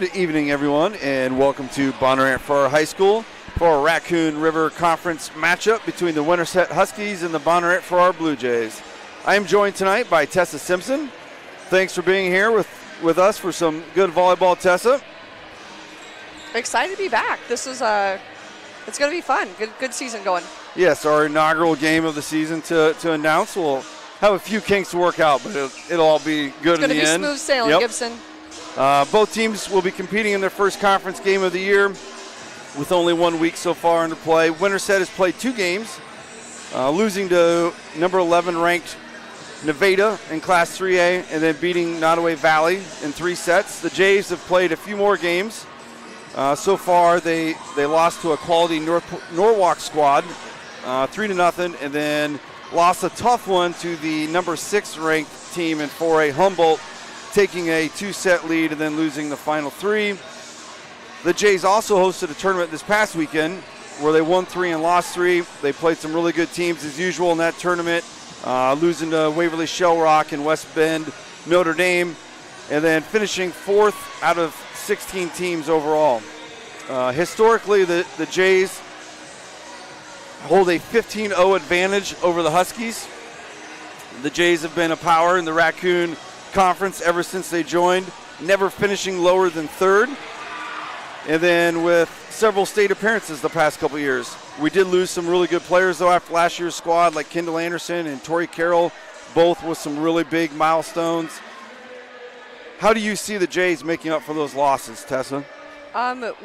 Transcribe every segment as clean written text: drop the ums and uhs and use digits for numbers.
Good evening, everyone, and welcome to Bonnarant Farrar High School for our Raccoon River Conference matchup between the Winterset Huskies and the Bonnarant Farrar Bluejays. I am joined tonight by Tessa Simpson. Thanks for being here with us for some good volleyball, Tessa. Excited to be back. This is it's going to be fun. Good season going. Yes, our inaugural game of the season to announce. We'll have a few kinks to work out, but it'll all be good in the end. It's going to be smooth sailing, Yep. Gibson. Both teams will be competing in their first conference game of the year with only 1 week so far into play. Winterset has played 2 games, losing to number 11 ranked Nevada in Class 3A and then beating Nottoway Valley in 3 sets. The Jays have played a few more games. So far, they lost to a quality Norwalk squad, 3-0, and then lost a tough one to the number 6 ranked team in 4A, Humboldt, taking a 2-set lead and then losing the final 3. The Jays also hosted a tournament this past weekend where they won 3 and lost 3. They played some really good teams as usual in that tournament, losing to Waverly Shell Rock and West Bend Notre Dame, and then finishing 4th out of 16 teams overall. Historically, the Jays hold a 15-0 advantage over the Huskies. The Jays have been a power in the Raccoon Conference ever since they joined, never finishing lower than 3rd, and then with several state appearances the past couple years. We did lose some really good players though after last year's squad, like Kendall Anderson and Tori Carroll, both with some really big milestones. How do you see the Jays making up for those losses, Tessa?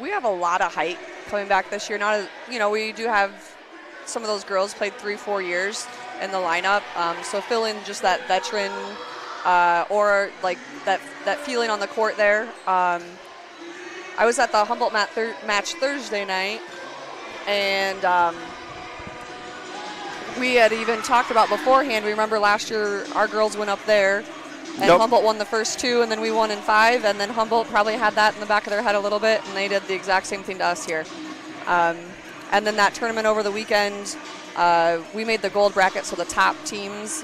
We have a lot of height coming back this year. We do have some of those girls played 3-4 years in the lineup, so fill in just that veteran or like that feeling on the court there. I was at the Humboldt match Thursday night, and we had even talked about beforehand. We remember last year our girls went up there, and Yep. Humboldt won the first 2, and then we won in 5, and then Humboldt probably had that in the back of their head a little bit, and they did the exact same thing to us here. And then that tournament over the weekend, we made the gold bracket, so the top teams.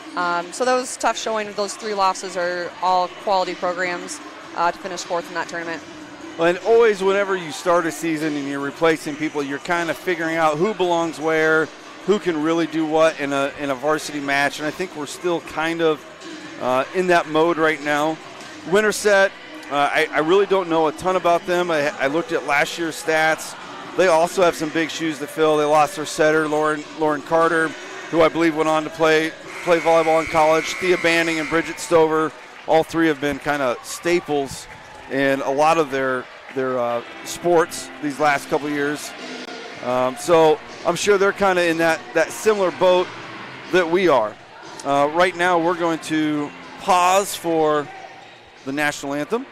So that was tough showing. Those 3 losses are all quality programs to finish 4th in that tournament. Well, and always whenever you start a season and you're replacing people, you're kind of figuring out who belongs where, who can really do what in a varsity match, and I think we're still kind of in that mode right now. Winterset, I really don't know a ton about them. I looked at last year's stats. They also have some big shoes to fill. They lost their setter, Lauren Carter, who I believe went on to play volleyball in college. Thea Banning and Bridget Stover, all 3 have been kind of staples in a lot of their sports these last couple years. So I'm sure they're kind of in that similar boat that we are. Right now we're going to pause for the national anthem.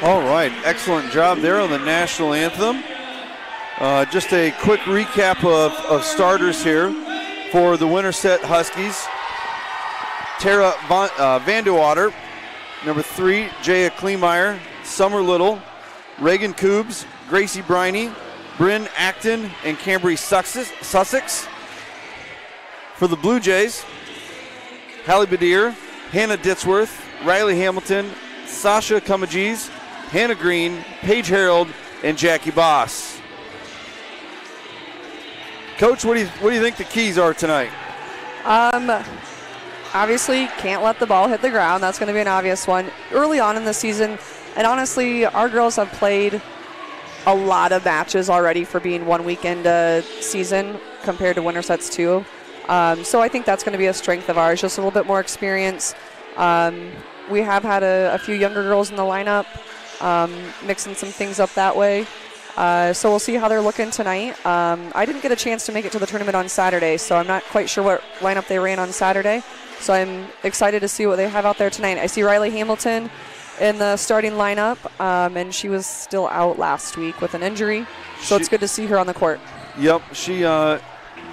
All right, excellent job there on the national anthem. Just a quick recap of starters here for the Winterset Huskies. Tara Vandewater, number 3, Jaya Kleemeyer, Summer Little, Reagan Koobs, Gracie Briney, Bryn Acton, and Cambry Sussex. For the Bluejays, Hallie Badir, Hannah Ditzworth, Riley Hamilton, Sasha Cummagese, Hannah Green, Paige Harold, and Jackie Boss. Coach, what do you think the keys are tonight? Obviously, can't let the ball hit the ground. That's going to be an obvious one. Early on in the season, and honestly, our girls have played a lot of matches already for being one weekend season compared to Winterset's 2. So I think that's going to be a strength of ours, just a little bit more experience. We have had a few younger girls in the lineup, mixing some things up that way. So we'll see how they're looking tonight. I didn't get a chance to make it to the tournament on Saturday, so I'm not quite sure what lineup they ran on Saturday. So I'm excited to see what they have out there tonight. I see Riley Hamilton in the starting lineup, and she was still out last week with an injury. So it's good to see her on the court. Yep, she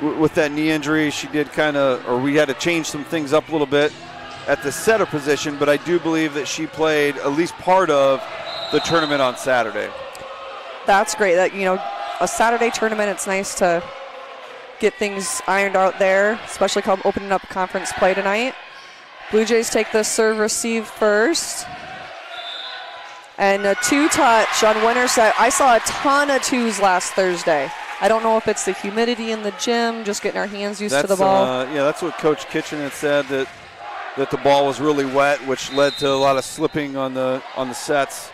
with that knee injury, she did we had to change some things up a little bit at the setter position, but I do believe that she played at least part of the tournament on Saturday. That's great. That, a Saturday tournament, it's nice to get things ironed out there, especially come opening up conference play tonight. Blue Jays take the serve receive first. And a 2-touch on Winterset. I saw a ton of 2s last Thursday. I don't know if it's the humidity in the gym, just getting our hands used to the ball. That's what Coach Kitchen had said, that the ball was really wet, which led to a lot of slipping on the sets.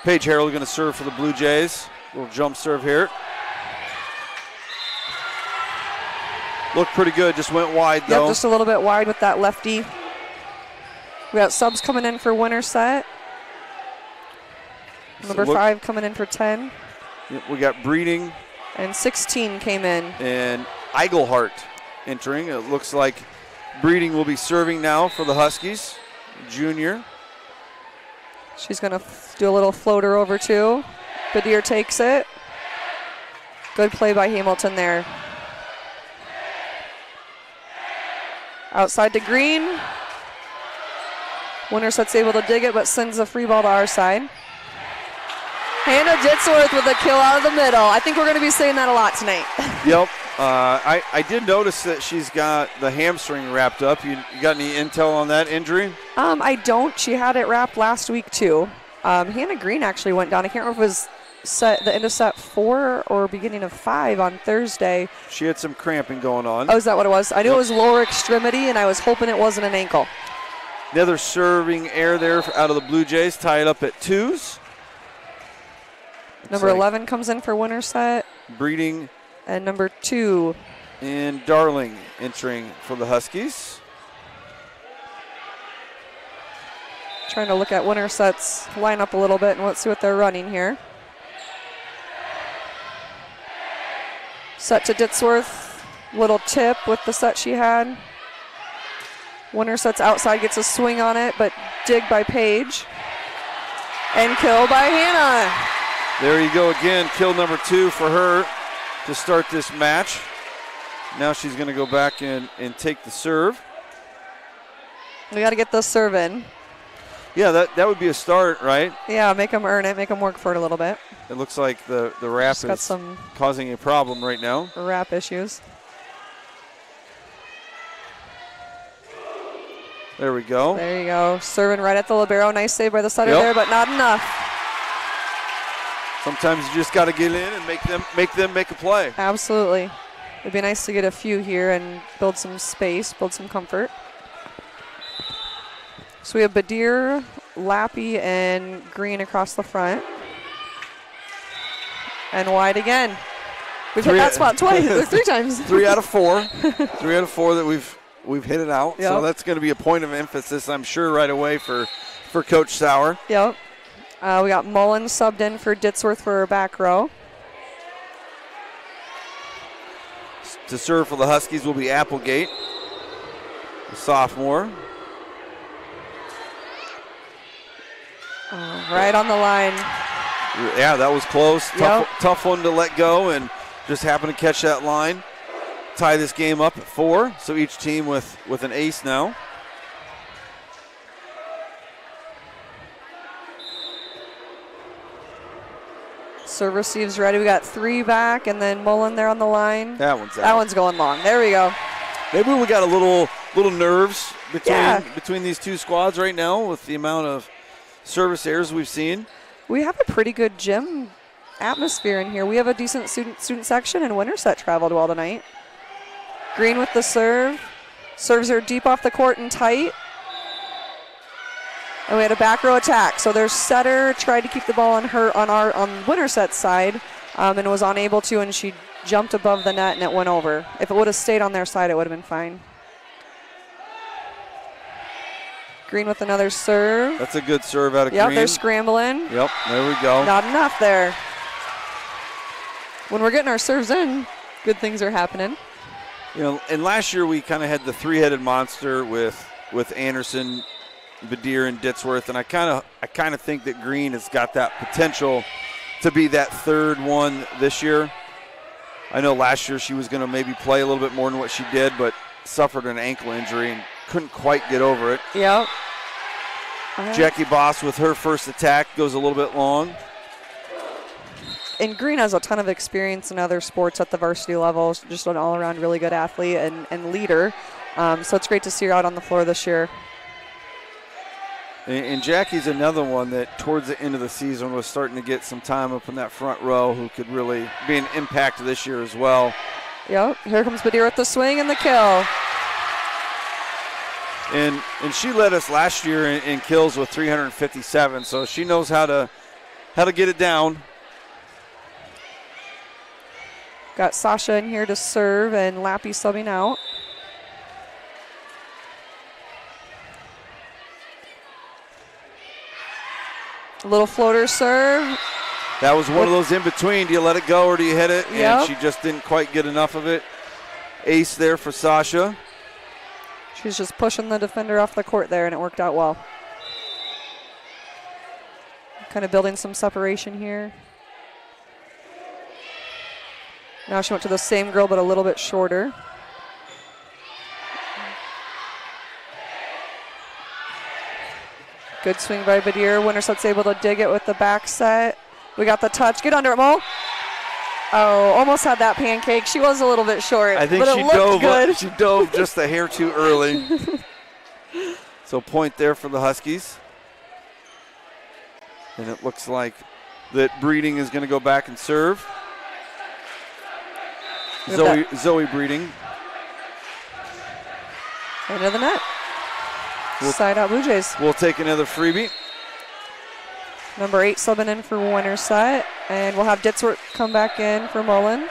Paige Harold going to serve for the Blue Jays. Little jump serve here. Looked pretty good, just went wide though. Yep, just a little bit wide with that lefty. We got subs coming in for Winterset. Number 5 coming in for 10. Yep, we got Breeding. And 16 came in. And Eigelhart entering. It looks like Breeding will be serving now for the Huskies, junior. She's going to do a little floater over too. Badir takes it. Good play by Hamilton there. Outside to Green. Winterset's able to dig it, but sends a free ball to our side. Hannah Ditzworth with a kill out of the middle. I think we're going to be saying that a lot tonight. Yep. I did notice that she's got the hamstring wrapped up. You got any intel on that injury? I don't. She had it wrapped last week too. Hannah Green actually went down. I can't remember if it was the end of set 4 or beginning of 5 on Thursday. She had some cramping going on. Oh, is that what it was? I knew it was lower extremity, and I was hoping it wasn't an ankle. Another serving air there out of the Blue Jays, tied up at 2s. Number 11 comes in for Winterset. Breeding. And number 2. And Darling entering for the Huskies. Trying to look at Winterset's lineup a little bit and let's see what they're running here. Set to Ditzworth. Little tip with the set she had. Winterset's outside, gets a swing on it, but dig by Paige. And kill by Hannah. There you go again, kill number 2 for her to start this match. Now she's going to go back and take the serve. We got to get this serve in. Yeah, that would be a start, right? Yeah, make them earn it, make them work for it a little bit. It looks like the wrap is some causing a problem right now. Wrap issues. There we go. There you go. Serving right at the libero. Nice save by the setter there, but not enough. Sometimes you just got to get in and make them make a play. Absolutely. It'd be nice to get a few here and build some space, build some comfort. So we have Badir, Lappy, and Green across the front. And wide again. We've hit that spot twice, or 3 times. 3 out of 4. 3 out of 4 that we've hit it out. Yep. So that's going to be a point of emphasis, I'm sure, right away for Coach Sauer. Yep. We got Mullen subbed in for Ditzworth for her back row. To serve for the Huskies will be Applegate, the sophomore. Right on the line. Yeah, that was close. Yep. Tough one to let go, and just happened to catch that line. Tie this game up at 4, so each team with an ace now. Serve receives ready. We got 3 back, and then Mullen there on the line. That one's out. That one's going long. There we go. Maybe we got a little nerves between these two squads right now with the amount of service errors we've seen. We have a pretty good gym atmosphere in here. We have a decent student section, and Winterset traveled well tonight. Green with the serve. Serves her deep off the court and tight. And we had a back row attack. So their setter tried to keep the ball on Winterset's side and was unable to, and she jumped above the net and it went over. If it would have stayed on their side, it would have been fine. Green with another serve. That's a good serve out of Green. Yep, they're scrambling. Yep, there we go. Not enough there. When we're getting our serves in, good things are happening. You know, and last year we kind of had the 3-headed monster with Anderson, Badir, and Ditzworth, and I kind of think that Green has got that potential to be that third one this year. I know last year she was going to maybe play a little bit more than what she did, but suffered an ankle injury and couldn't quite get over it. Yep. Jackie Boss with her first attack goes a little bit long. And Green has a ton of experience in other sports at the varsity level. Just an all-around really good athlete and leader. So it's great to see her out on the floor this year. And Jackie's another one that towards the end of the season was starting to get some time up in that front row who could really be an impact this year as well. Yep, here comes Badir with the swing and the kill. And she led us last year in kills with 357, so she knows how to get it down. Got Sasha in here to serve and Lappy subbing out. A little floater serve. That was one of those in between. Do you let it go or do you hit it? Yep. And she just didn't quite get enough of it. Ace there for Sasha. She's just pushing the defender off the court there, and it worked out well. Kind of building some separation here. Now she went to the same girl, but a little bit shorter. Good swing by Badir. Winterset's able to dig it with the back set. We got the touch. Get under it, Mo. Oh, almost had that pancake. She was a little bit short, I think but it looked good. She dove just a hair too early. So point there for the Huskies. And it looks like that Breeding is going to go back and serve. Zoe Breeding. Into the net. Side out Bluejays. We'll take another freebie. Number 8 subbing in for Winterset. And we'll have Ditzworth come back in for Mullen.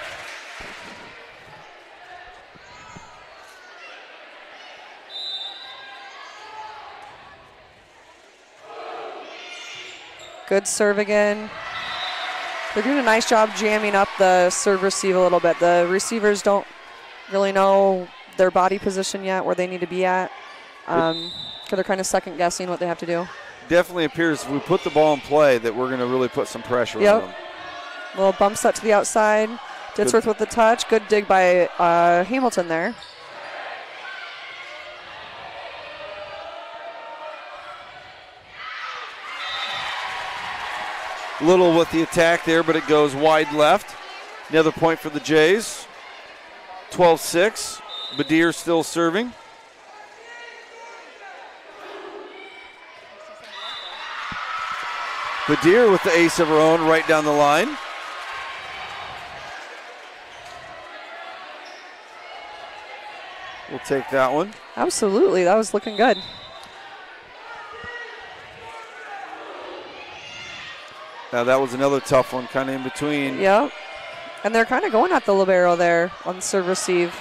Good serve again. They're doing a nice job jamming up the serve receive a little bit. The receivers don't really know their body position yet, where they need to be at. So they're kind of second guessing what they have to do. Definitely appears if we put the ball in play that we're going to really put some pressure on them. Little bump set to the outside. Ditzworth with the touch. Good dig by Hamilton there. Little with the attack there, but it goes wide left. Another point for the Jays. 12-6. Badir still serving. Badir with the ace of her own right down the line. We'll take that one. Absolutely, that was looking good. Now that was another tough one, kind of in between. Yep. And they're kind of going at the libero there on serve receive.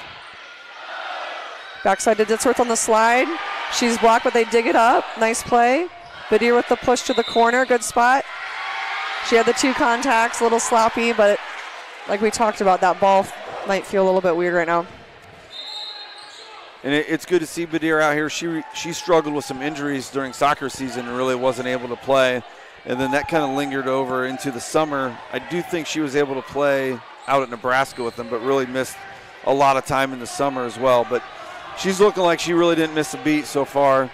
Backside to Ditzworth on the slide. She's blocked, but they dig it up. Nice play. Badir with the push to the corner. Good spot. She had the 2 contacts, a little sloppy, but like we talked about, that ball might feel a little bit weird right now. And it's good to see Badir out here. She struggled with some injuries during soccer season and really wasn't able to play. And then that kind of lingered over into the summer. I do think she was able to play out at Nebraska with them, but really missed a lot of time in the summer as well. But she's looking like she really didn't miss a beat so far.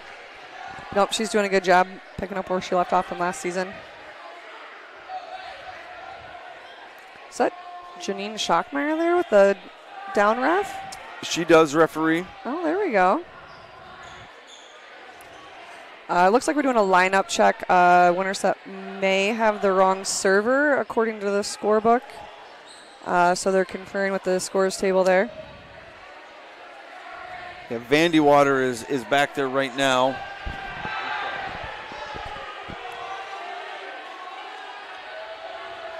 Nope, she's doing a good job picking up where she left off from last season. Is that Janine Schockmeyer there with the down ref? She does referee. Oh, there we go. Looks like we're doing a lineup check. Winterset may have the wrong server according to the scorebook. So they're conferring with the scores table there. Yeah, Vandy Water is back there right now.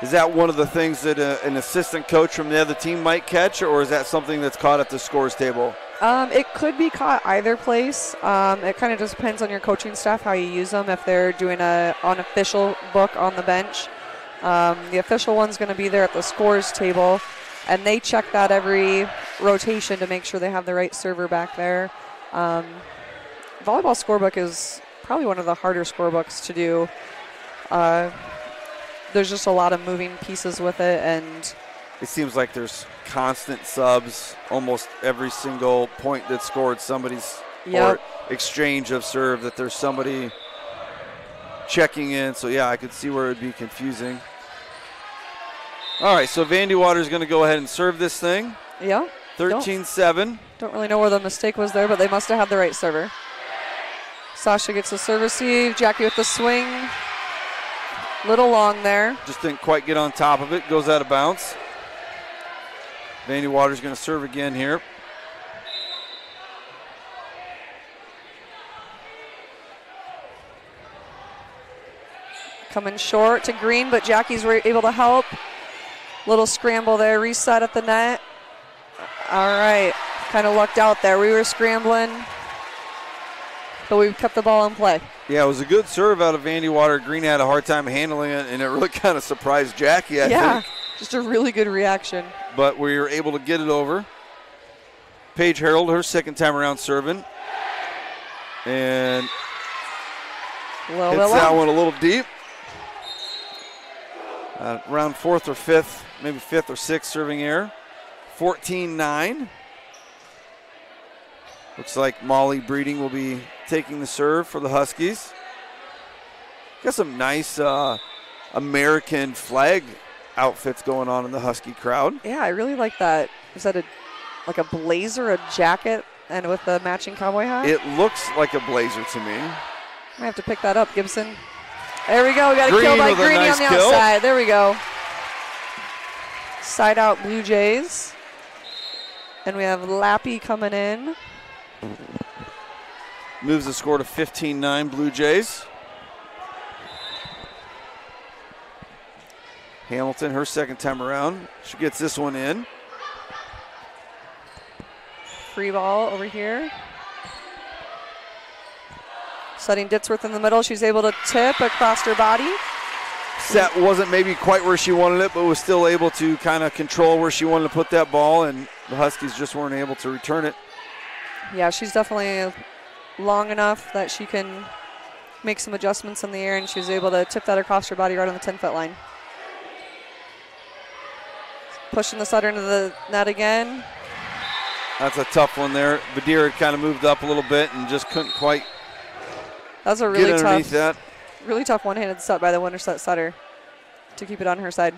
Is that one of the things that an assistant coach from the other team might catch, or is that something that's caught at the scores table? It could be caught either place. It kind of just depends on your coaching staff, how you use them, if they're doing an unofficial book on the bench. The official one's going to be there at the scores table, and they check that every rotation to make sure they have the right server back there. Volleyball scorebook is probably one of the harder scorebooks to do. There's just a lot of moving pieces with it, and it seems like there's constant subs almost every single point that's scored. Somebody's or exchange of serve that there's somebody checking in. So, yeah, I could see where it would be confusing. All right, so Vandy Water's going to go ahead and serve this thing. Yeah. 13-7. Don't really know where the mistake was there, but they must have had the right server. Sasha gets the serve receive. Jackie with the swing. Little long there. Just didn't quite get on top of it. Goes out of bounds. Vandy Water's going to serve again here. Coming short to Green, but Jackie's able to help. Little scramble there, reset at the net. All right, kind of lucked out there. We were scrambling, but we kept the ball in play. Yeah, it was a good serve out of Vandy Water. Green had a hard time handling it, and it really kind of surprised Jackie, I think. Just a really good reaction. But we were able to get it over. Paige Harold, her second time around serving. And hits that one a little deep. Around fourth or fifth, maybe fifth or sixth serving error. 14-9. Looks like Molly Breeding will be taking the serve for the Huskies. Got some nice American flag outfits going on in the Husky crowd. Yeah, I really like that. Is that like a blazer, a jacket, and with the matching cowboy hat? It looks like a blazer to me. I have to pick that up, Gibson. There we go. We got a kill by Greeny on the outside. There we go. Side out Blue Jays. And we have Lappy coming in. Moves the score to 15-9 Blue Jays. Hamilton, her second time around. She gets this one in. Free ball over here. Setting Ditzworth in the middle. She's able to tip across her body. Set wasn't maybe quite where she wanted it, but was still able to kind of control where she wanted to put that ball, and the Huskies just weren't able to return it. Yeah, she's definitely long enough that she can make some adjustments in the air, and she was able to tip that across her body right on the 10-foot line. Pushing the setter into the net again. That's a tough one there. Badir had kind of moved up a little bit and just couldn't quite That's a really really tough one-handed set by the Winterset setter to keep it on her side.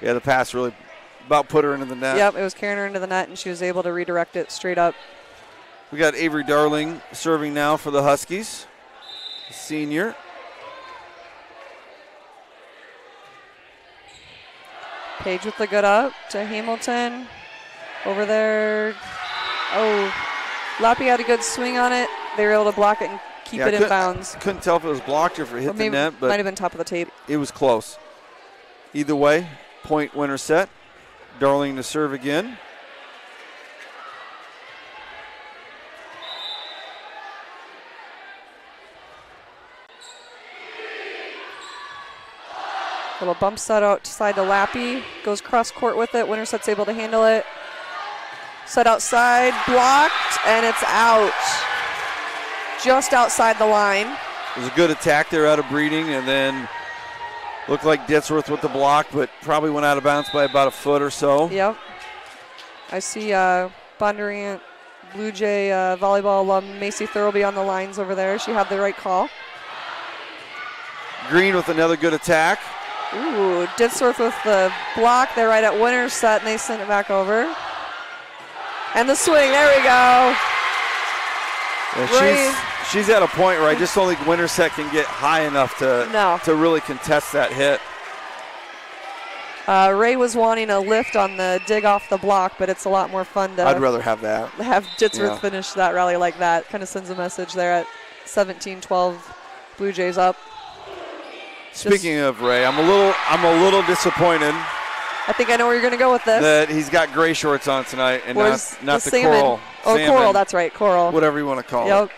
Yeah, the pass really about put her into the net. Yep, it was carrying her into the net, and she was able to redirect it straight up. We got Avery Darling serving now for the Huskies, senior. Page with the good up to Hamilton. Over there. Oh, Lappy had a good swing on it. They were able to block it and keep it in bounds. Couldn't tell if it was blocked or if it hit the net, but might have been top of the tape. It was close. Either way, point Winterset. Darling to serve again. Little bump set outside to Lappy. Goes cross court with it. Winterset's able to handle it. Set outside, blocked, and it's out. Just outside the line. It was a good attack there out of Breeding, and then Looked like Ditsworth with the block, but probably went out of bounds by about a foot or so. Yep. I see Bondurant Bluejay volleyball alum Macy Thurlby on the lines over there. She had the right call. Green with another good attack. Ooh, Ditsworth with the block. They're right at Winterset, and they send it back over. And the swing, there we go. Yeah, she's at a point where I just don't think Winterset can get high enough to really contest that hit. Ray was wanting a lift on the dig off the block, but it's a lot more fun to I'd rather have that. Have Ditsworth finish that rally like that. Kind of sends a message there at 17-12, Blue Jays up. Speaking of Ray, I'm a little disappointed. I think I know where you're going to go with this. That he's got gray shorts on tonight and not the coral. Oh, salmon, coral, that's right, coral. Whatever you want to call it.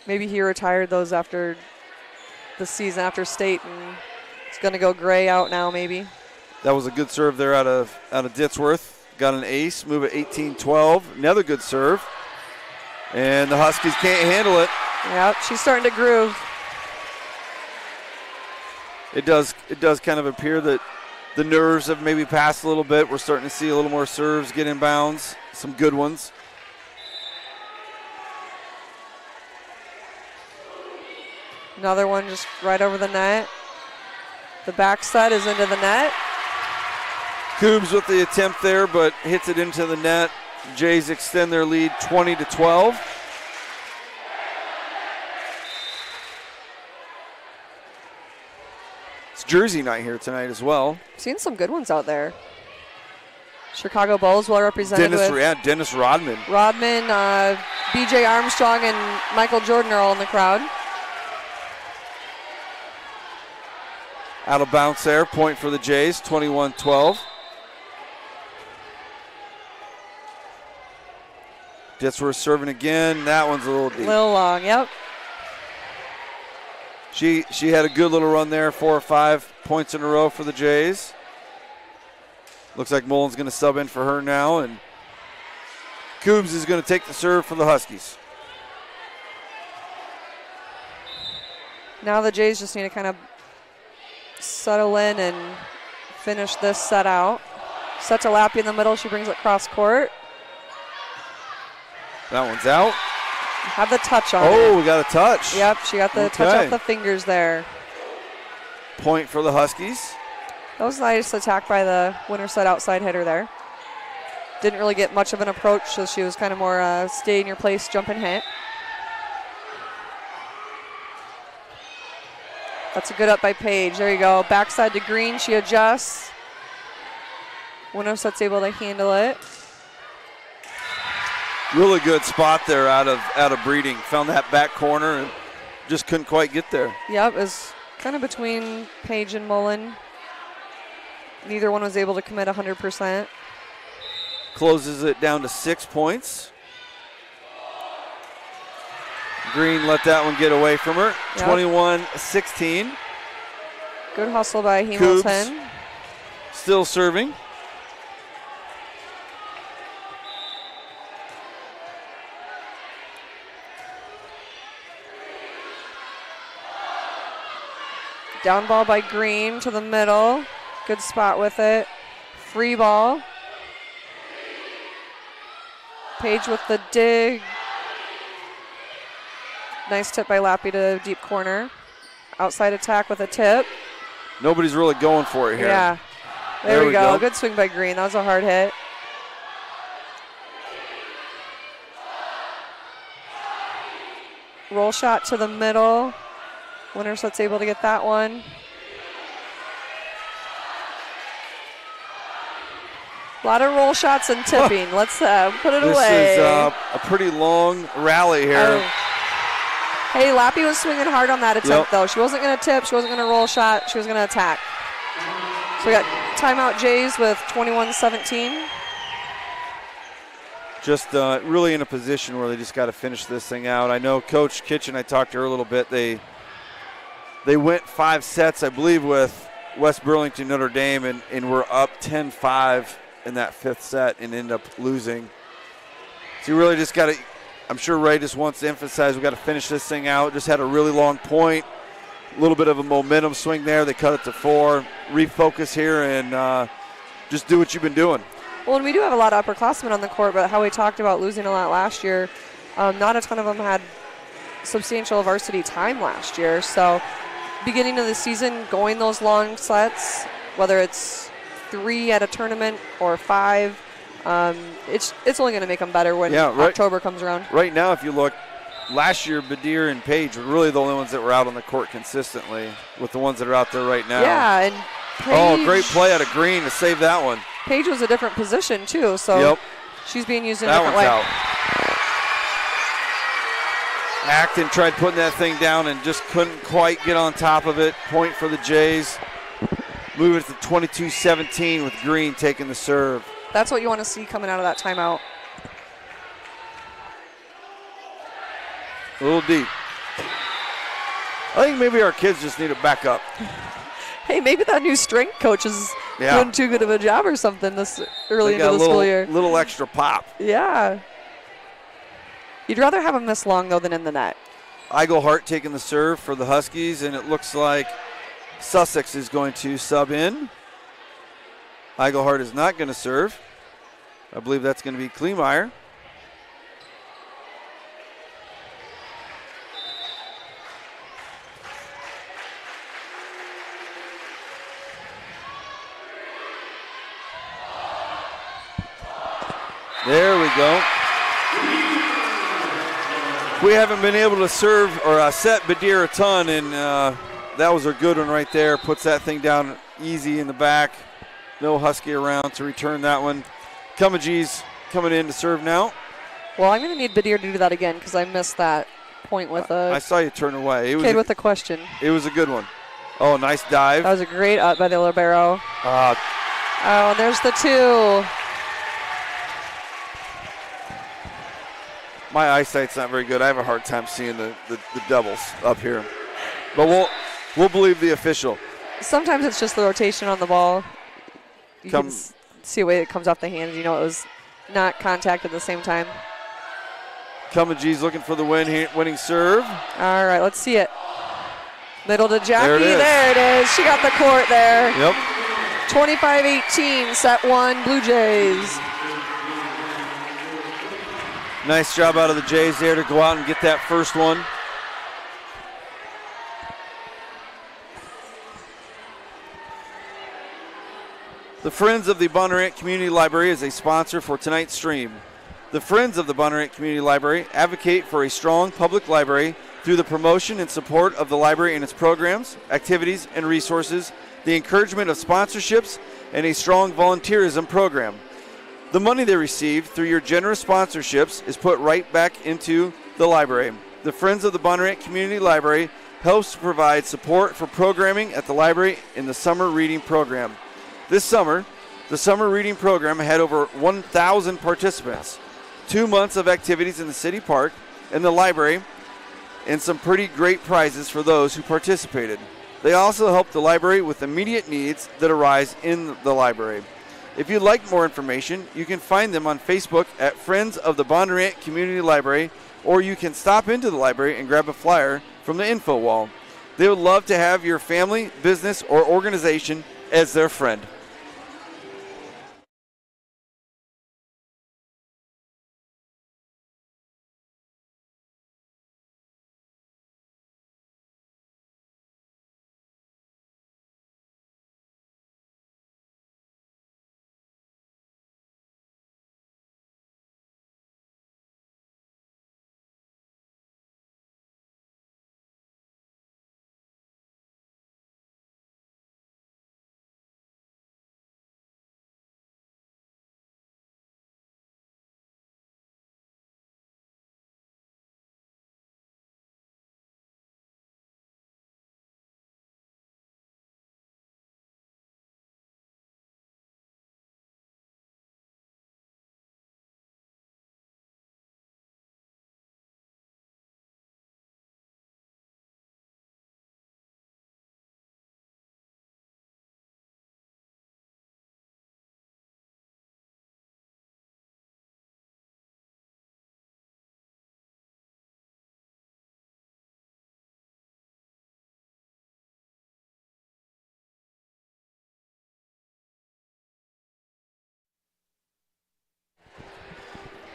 Maybe he retired those after the season, after state, and it's going to go gray out now maybe. That was a good serve there out of Ditsworth. Got an ace, move at 18-12. Another good serve. And the Huskies can't handle it. Yep, she's starting to groove. It does kind of appear that the nerves have maybe passed a little bit. We're starting to see a little more serves get inbounds, some good ones. Another one just right over the net. The back set is into the net. Coobs with the attempt there, but hits it into the net. Jays extend their lead 20-12. It's Jersey night here tonight as well. Seen some good ones out there. Chicago Bulls well represented Dennis Rodman. Rodman, BJ Armstrong, and Michael Jordan are all in the crowd. Out of bounds there, point for the Jays, 21-12. Ditsworth serving again. That one's a little deep. A little long, yep. She had a good little run there, 4 or 5 points in a row for the Jays. Looks like Mullen's going to sub in for her now, and Coobs is going to take the serve for the Huskies. Now the Jays just need to kind of settle in and finish this set out. Set to Lappy in the middle. She brings it cross court. That one's out. Have the touch on it. Oh, we got a touch. Yep, she got the touch off the fingers there. Point for the Huskies. That was a nice attack by the Winterset outside hitter there. Didn't really get much of an approach, so she was kind of more stay in your place, jump and hit. That's a good up by Paige. There you go. Backside to Green. She adjusts. Winterset's able to handle it. Really good spot there out of Breeding. Found that back corner and just couldn't quite get there. Yep, it was kind of between Paige and Mullen. Neither one was able to commit 100%. Closes it down to 6 points. Green let that one get away from her. Yep. 21-16. Good hustle by Hamilton. Coobs still serving. Down ball by Green to the middle. Good spot with it. Free ball. Paige with the dig. Nice tip by Lappy to deep corner. Outside attack with a tip. Nobody's really going for it here. Yeah. There we go. Good swing by Green. That was a hard hit. Roll shot to the middle. Winterset's able to get that one. A lot of roll shots and tipping. Let's put it away. This is a pretty long rally here. Hey, Lappy was swinging hard on that attempt, though. She wasn't going to tip. She wasn't going to roll shot. She was going to attack. So we got timeout Jays with 21-17. Just really in a position where they just got to finish this thing out. I know Coach Kitchen, I talked to her a little bit. They went 5 sets, I believe, with West Burlington Notre Dame, and were up 10-5 in that 5th set and end up losing. So you really just got to, I'm sure Ray just wants to emphasize we got to finish this thing out. Just had a really long point. little bit of a momentum swing there. They cut it to 4. Refocus here and just do what you've been doing. Well, and we do have a lot of upperclassmen on the court, but how we talked about losing a lot last year, not a ton of them had substantial varsity time last year. So beginning of the season, going those long sets, whether it's 3 at a tournament or 5, it's only going to make them better when October comes around. Right now, if you look, last year, Badir and Paige were really the only ones that were out on the court consistently with the ones that are out there right now. Yeah, and Paige, great play out of Green to save that one. Paige was a different position, too, so she's being used in a different way. Out. Acton tried putting that thing down and just couldn't quite get on top of it. Point for the Jays. Move it to 22-17 with Green taking the serve. That's what you want to see coming out of that timeout. A little deep. I think maybe our kids just need to back up. Hey, maybe that new strength coach is doing too good of a job or something this early into the school year. Little extra pop. Yeah. You'd rather have them this long, though, than in the net. Eigelhart taking the serve for the Huskies, and it looks like Sussex is going to sub in. Eigelhart is not going to serve. I believe that's going to be Kleemeyer. There we go. We haven't been able to serve or set Badir a ton, and that was a good one right there. Puts that thing down easy in the back. No Husky around to return that one. Cummings coming in to serve now. Well, I'm going to need Badir to do that again because I missed that point with I saw you turn away. It was kid with a question. It was a good one. Oh, nice dive. That was a great up by the libero. And there's the 2. My eyesight's not very good. I have a hard time seeing the doubles up here. But we'll believe the official. Sometimes it's just the rotation on the ball. You can see the way it comes off the hands. You know it was not contact at the same time. Cummings looking for the winning serve. All right, let's see it. Middle to Jackie. There it is. She got the court there. Yep. 25-18, set 1, Blue Jays. Nice job out of the Jays there to go out and get that first one. The Friends of the Bondurant Community Library is a sponsor for tonight's stream. The Friends of the Bondurant Community Library advocate for a strong public library through the promotion and support of the library and its programs, activities, and resources, the encouragement of sponsorships, and a strong volunteerism program. The money they receive through your generous sponsorships is put right back into the library. The Friends of the Bondurant Community Library helps to provide support for programming at the library in the summer reading program. This summer, the summer reading program had over 1,000 participants, 2 months of activities in the city park and the library, and some pretty great prizes for those who participated. They also help the library with immediate needs that arise in the library. If you'd like more information, you can find them on Facebook at Friends of the Bondurant Community Library, or you can stop into the library and grab a flyer from the info wall. They would love to have your family, business, or organization as their friend.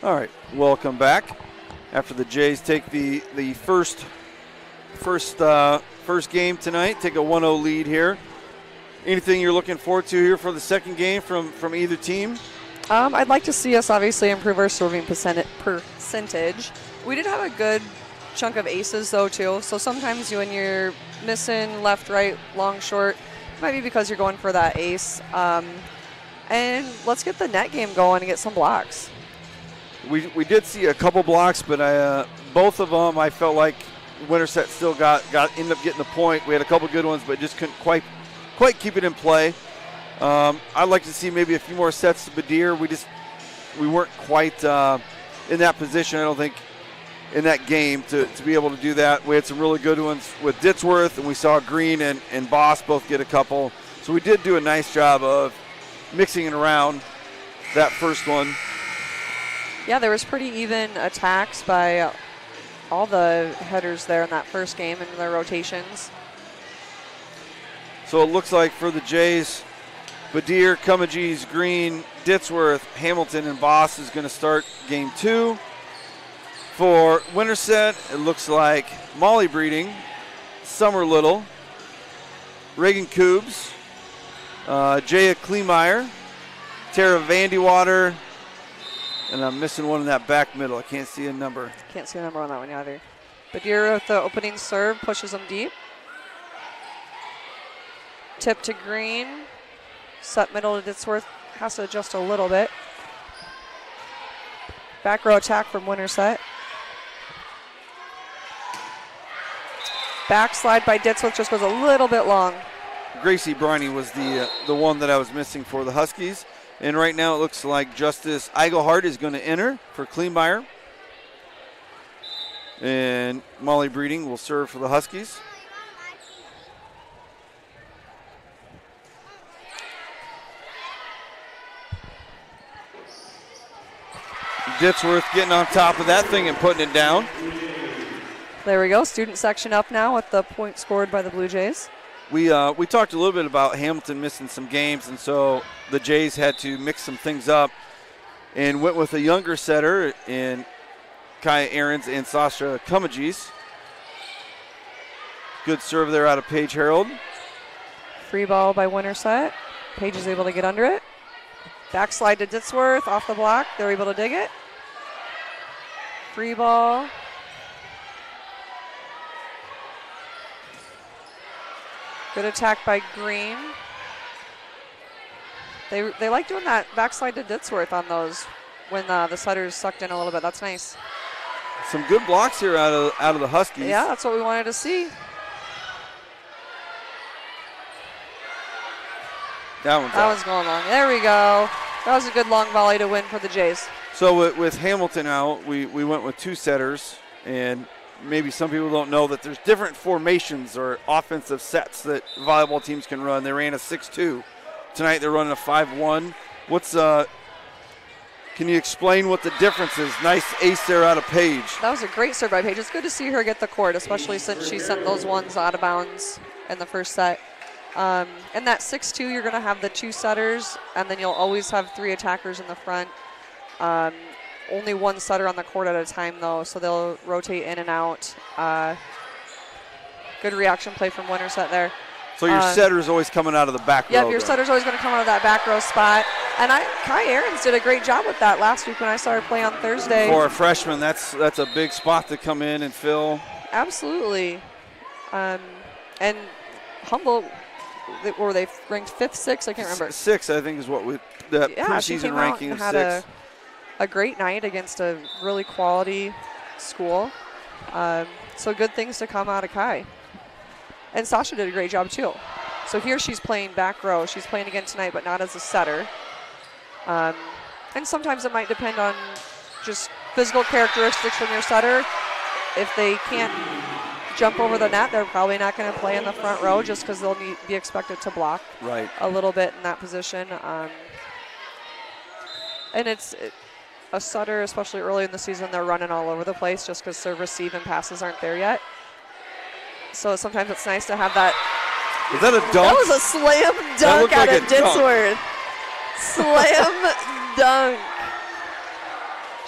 All right, welcome back. After the Jays take the first game tonight, take a 1-0 lead here. Anything you're looking forward to here for the second game from either team? I'd like to see us obviously improve our serving percentage. We did have a good chunk of aces though too. So sometimes when you're missing left, right, long, short, it might be because you're going for that ace. And let's get the net game going and get some blocks. We did see a couple blocks, but both of them I felt like Winterset still ended up getting the point. We had a couple good ones, but just couldn't quite keep it in play. I'd like to see maybe a few more sets to Badir. We weren't quite in that position, I don't think, in that game to be able to do that. We had some really good ones with Ditsworth, and we saw Green and Boss both get a couple. So we did do a nice job of mixing it around that first one. Yeah, there was pretty even attacks by all the headers there in that first game and their rotations. So it looks like for the Jays, Badir, Cummagees, Green, Ditsworth, Hamilton, and Boss is going to start game 2. For Winterset, it looks like Molly Breeding, Summer Little, Reagan Koobs, Jaya Kleemeyer, Tara Vandewater, and I'm missing one in that back middle. I can't see a number. Can't see a number on that one either. Badir with the opening serve pushes them deep. Tip to Green. Set middle to Ditsworth. Has to adjust a little bit. Back row attack from Winterset. Backslide by Ditsworth just goes a little bit long. Gracie Briney was the one that I was missing for the Huskies. And right now it looks like Justice Eigelhart is going to enter for Kleemeyer. And Molly Breeding will serve for the Huskies. Ditsworth getting on top of that thing and putting it down. There we go. Student section up now with the point scored by the Blue Jays. We talked a little bit about Hamilton missing some games, and so the Jays had to mix some things up and went with a younger setter in Kaya Ahrens and Sasha Cummagees. Good serve there out of Paige Harold. Free ball by Winterset. Paige is able to get under it. Backslide to Ditsworth off the block. They're able to dig it. Free ball. Good attack by Green. They like doing that backslide to Ditsworth on those when the setter's sucked in a little bit. That's nice. Some good blocks here out of the Huskies. Yeah, that's what we wanted to see. That one's going long. There we go. That was a good long volley to win for the Jays. So with Hamilton out, we went with 2 setters, and maybe some people don't know that there's different formations or offensive sets that volleyball teams can run. They ran a 6-2. Tonight they're running a 5-1. Can you explain what the difference is? Nice ace there out of Paige. That was a great serve by Paige. It's good to see her get the court, especially since she sent those ones out of bounds in the first set. In that 6-2, you're going to have the 2 setters, and then you'll always have 3 attackers in the front. Only 1 setter on the court at a time, though, so they'll rotate in and out. Good reaction play from Winterset there. So your setter's always coming out of the back row. Yeah, your setter's always going to come out of that back row spot. And Kai Ahrens did a great job with that last week when I saw her play on Thursday. For a freshman, that's a big spot to come in and fill. Absolutely. And Humboldt, were they ranked 5th, 6th? I can't remember. 6, I think, is what that preseason ranking is 6. Had a great night against a really quality school. So good things to come out of Kai. And Sasha did a great job too. So here she's playing back row. She's playing again tonight, but not as a setter. And sometimes it might depend on just physical characteristics from your setter. If they can't jump over the net, they're probably not going to play in the front row just because they'll be expected to block a little bit in that position. And it's a setter, especially early in the season, they're running all over the place just because serve, receive, and passes aren't there yet. So sometimes it's nice to have that. Was that a dunk? That was a slam dunk out of Ditsworth. Slam dunk.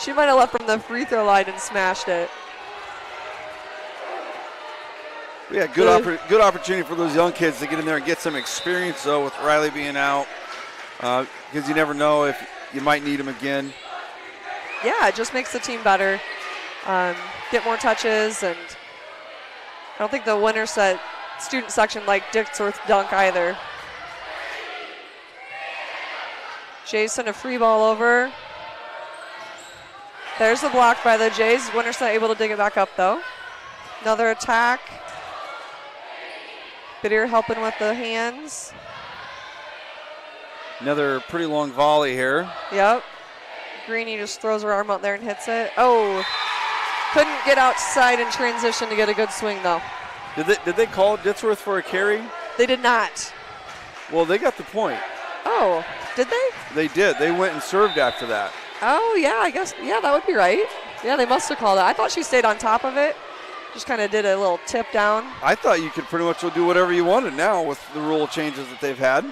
She might have left from the free throw line and smashed it. Yeah, good opportunity for those young kids to get in there and get some experience, though, with Riley being out, because you never know if you might need him again. Yeah, it just makes the team better. Get more touches, and I don't think the Winterset student section liked Dixworth dunk either. Jason, a free ball over. There's the block by the Jays. Winterset able to dig it back up, though. Another attack. Bidier helping with the hands. Another pretty long volley here. Yep. Greeny just throws her arm out there and hits it. Oh, couldn't get outside in transition to get a good swing, though. Did they call Ditsworth for a carry? They did not. Well, they got the point. Oh, did they? They did. They went and served after that. Oh, yeah, I guess. Yeah, that would be right. Yeah, they must have called it. I thought she stayed on top of it. Just kind of did a little tip down. I thought you could pretty much do whatever you wanted now with the rule changes that they've had.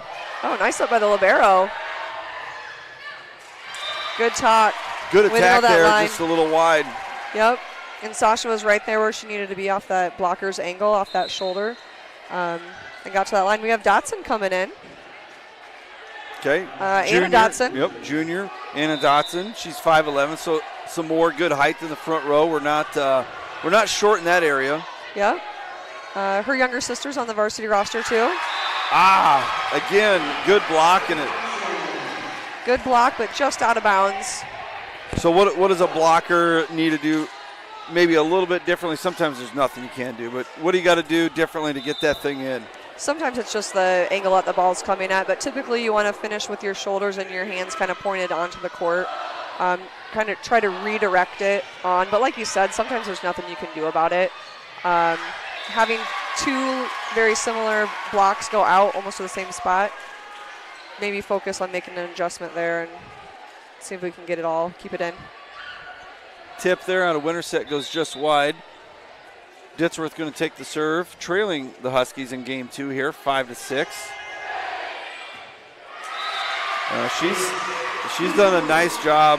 Oh, nice up by the libero. Good talk. Good attack there, line. just a little wide. Yep. And Sasha was right there where she needed to be off that blocker's angle, off that shoulder, and got to that line. We have Dotson coming in. Okay. Anna Dotson. Yep, junior. Anna Dotson. She's 5'11", so some more good height in the front row. We're not short in that area. Yep. Her younger sister's on the varsity roster too. Again, good block and it. Good block, but just out of bounds. So what does a blocker need to do? Maybe a little bit differently. Sometimes there's nothing you can do, but what do you got to do differently to get that thing in? Sometimes it's just the angle that the ball's coming at, but typically you want to finish with your shoulders and your hands kind of pointed onto the court. Kind of try to redirect it on, but like you said, sometimes there's nothing you can do about it. Having two very similar blocks go out almost to the same spot, maybe focus on making an adjustment there and see if we can get it all, keep it in. Tip there out of Winterset goes just wide. Ditsworth going to take the serve, trailing the Huskies in game 2 here, 5-6. She's done a nice job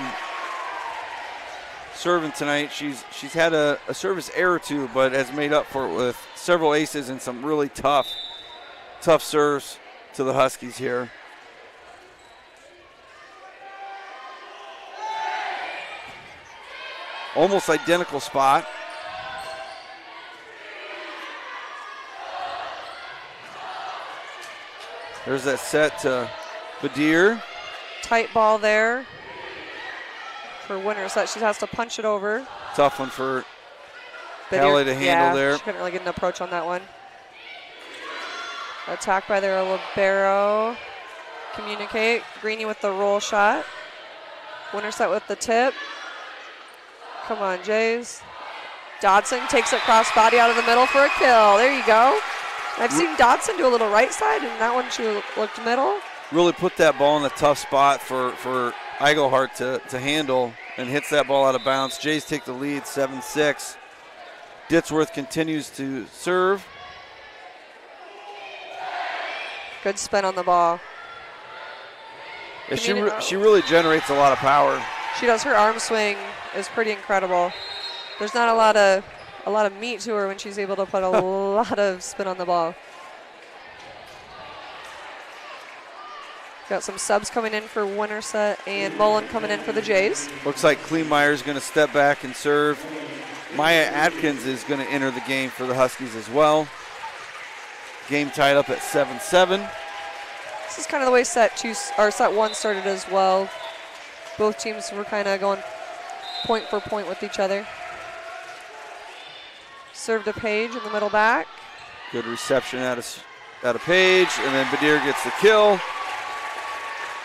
serving tonight. She's had a service error or two, but has made up for it with several aces and some really tough serves to the Huskies here. Almost identical spot. There's that set to Bidier. Tight ball there for Winterset. She has to punch it over. Tough one for Hallie to handle there. She couldn't really get an approach on that one. Attack by their libero. Communicate. Greeny with the roll shot. Winterset with the tip. Come on, Jays. Dodson takes it cross body out of the middle for a kill. There you go. I've seen Dodson do a little right side, and that one she looked middle. Really put that ball in a tough spot for Eigelhart to handle, and hits that ball out of bounds. Jays take the lead, 7-6. Ditsworth continues to serve. Good spin on the ball. Yeah, she really generates a lot of power. She does. Her arm swing is pretty incredible. There's not a lot of meat to her when she's able to put a lot of spin on the ball. Got some subs coming in for Winterset and Mullen coming in for the Jays. Looks like Kleinmeyer's going to step back and serve. Maya Atkins is going to enter the game for the Huskies as well. Game tied up at 7-7. This is kind of the way set 1 started as well. Both teams were kind of going point for point with each other. Serve to Page in the middle back. Good reception out of Page, and then Bidier gets the kill.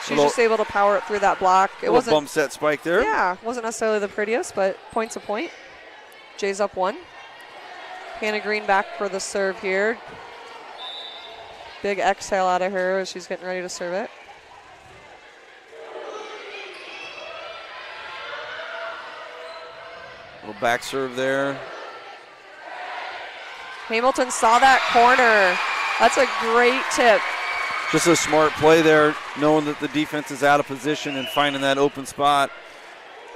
She's just able to power it through that block. It wasn't bump set spike there. Yeah, wasn't necessarily the prettiest, but point's a point. Jays up 1. Hannah Green back for the serve here. Big exhale out of her as she's getting ready to serve it. Little back serve there. Hamilton saw that corner. That's a great tip. Just a smart play there, knowing that the defense is out of position and finding that open spot.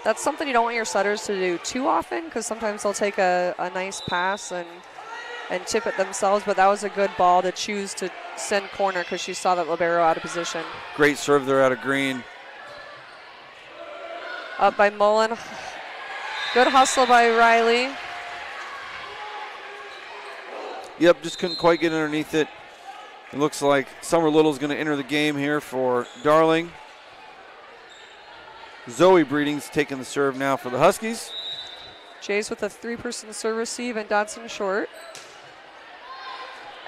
that's something you don't want your setters to do too often, because sometimes they'll take a nice pass and tip it themselves, but that was a good ball to choose to send corner because she saw that libero out of position. Great serve there out of Green. Up by Mullen. Good hustle by Riley. Yep, just couldn't quite get underneath it. It looks like Summer Little's going to enter the game here for Darling. Zoe Breeding's taking the serve now for the Huskies. Jays with a 3-person serve receive and Dodson short.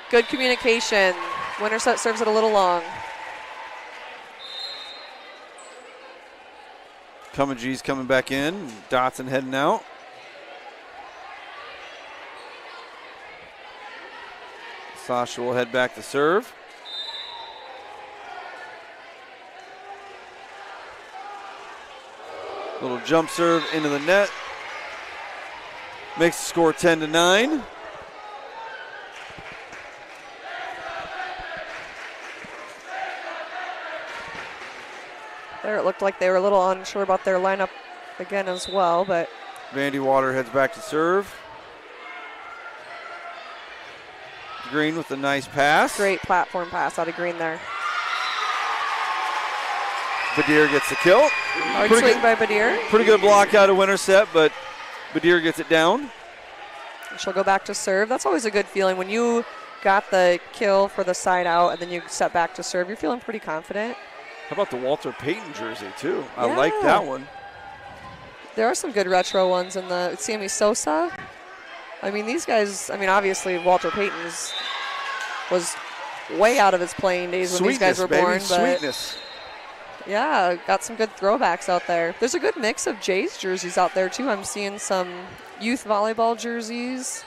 Good communication. Winterset serves it a little long. Cummings coming back in. Dotson heading out. Sasha will head back to serve. Little jump serve into the net. Makes the score 10-9. There it looked like they were a little unsure about their lineup again as well, but Vandy Water heads back to serve. Green with a nice pass. Great platform pass out of Green there. Badir gets the kill. Hard swing by Badir. Pretty good block out of Winterset, but Badir gets it down. She'll go back to serve. That's always a good feeling when you got the kill for the side out and then you step back to serve. You're feeling pretty confident. How about the Walter Payton jersey, too? I Yeah. like that one. There are some good retro ones in the Sammy Sosa. I mean, these guys, obviously Walter Payton's was way out of his playing days when these guys were born. But Sweetness. yeah, got some good throwbacks out there. There's a good mix of Jays jerseys out there, too. I'm seeing some youth volleyball jerseys.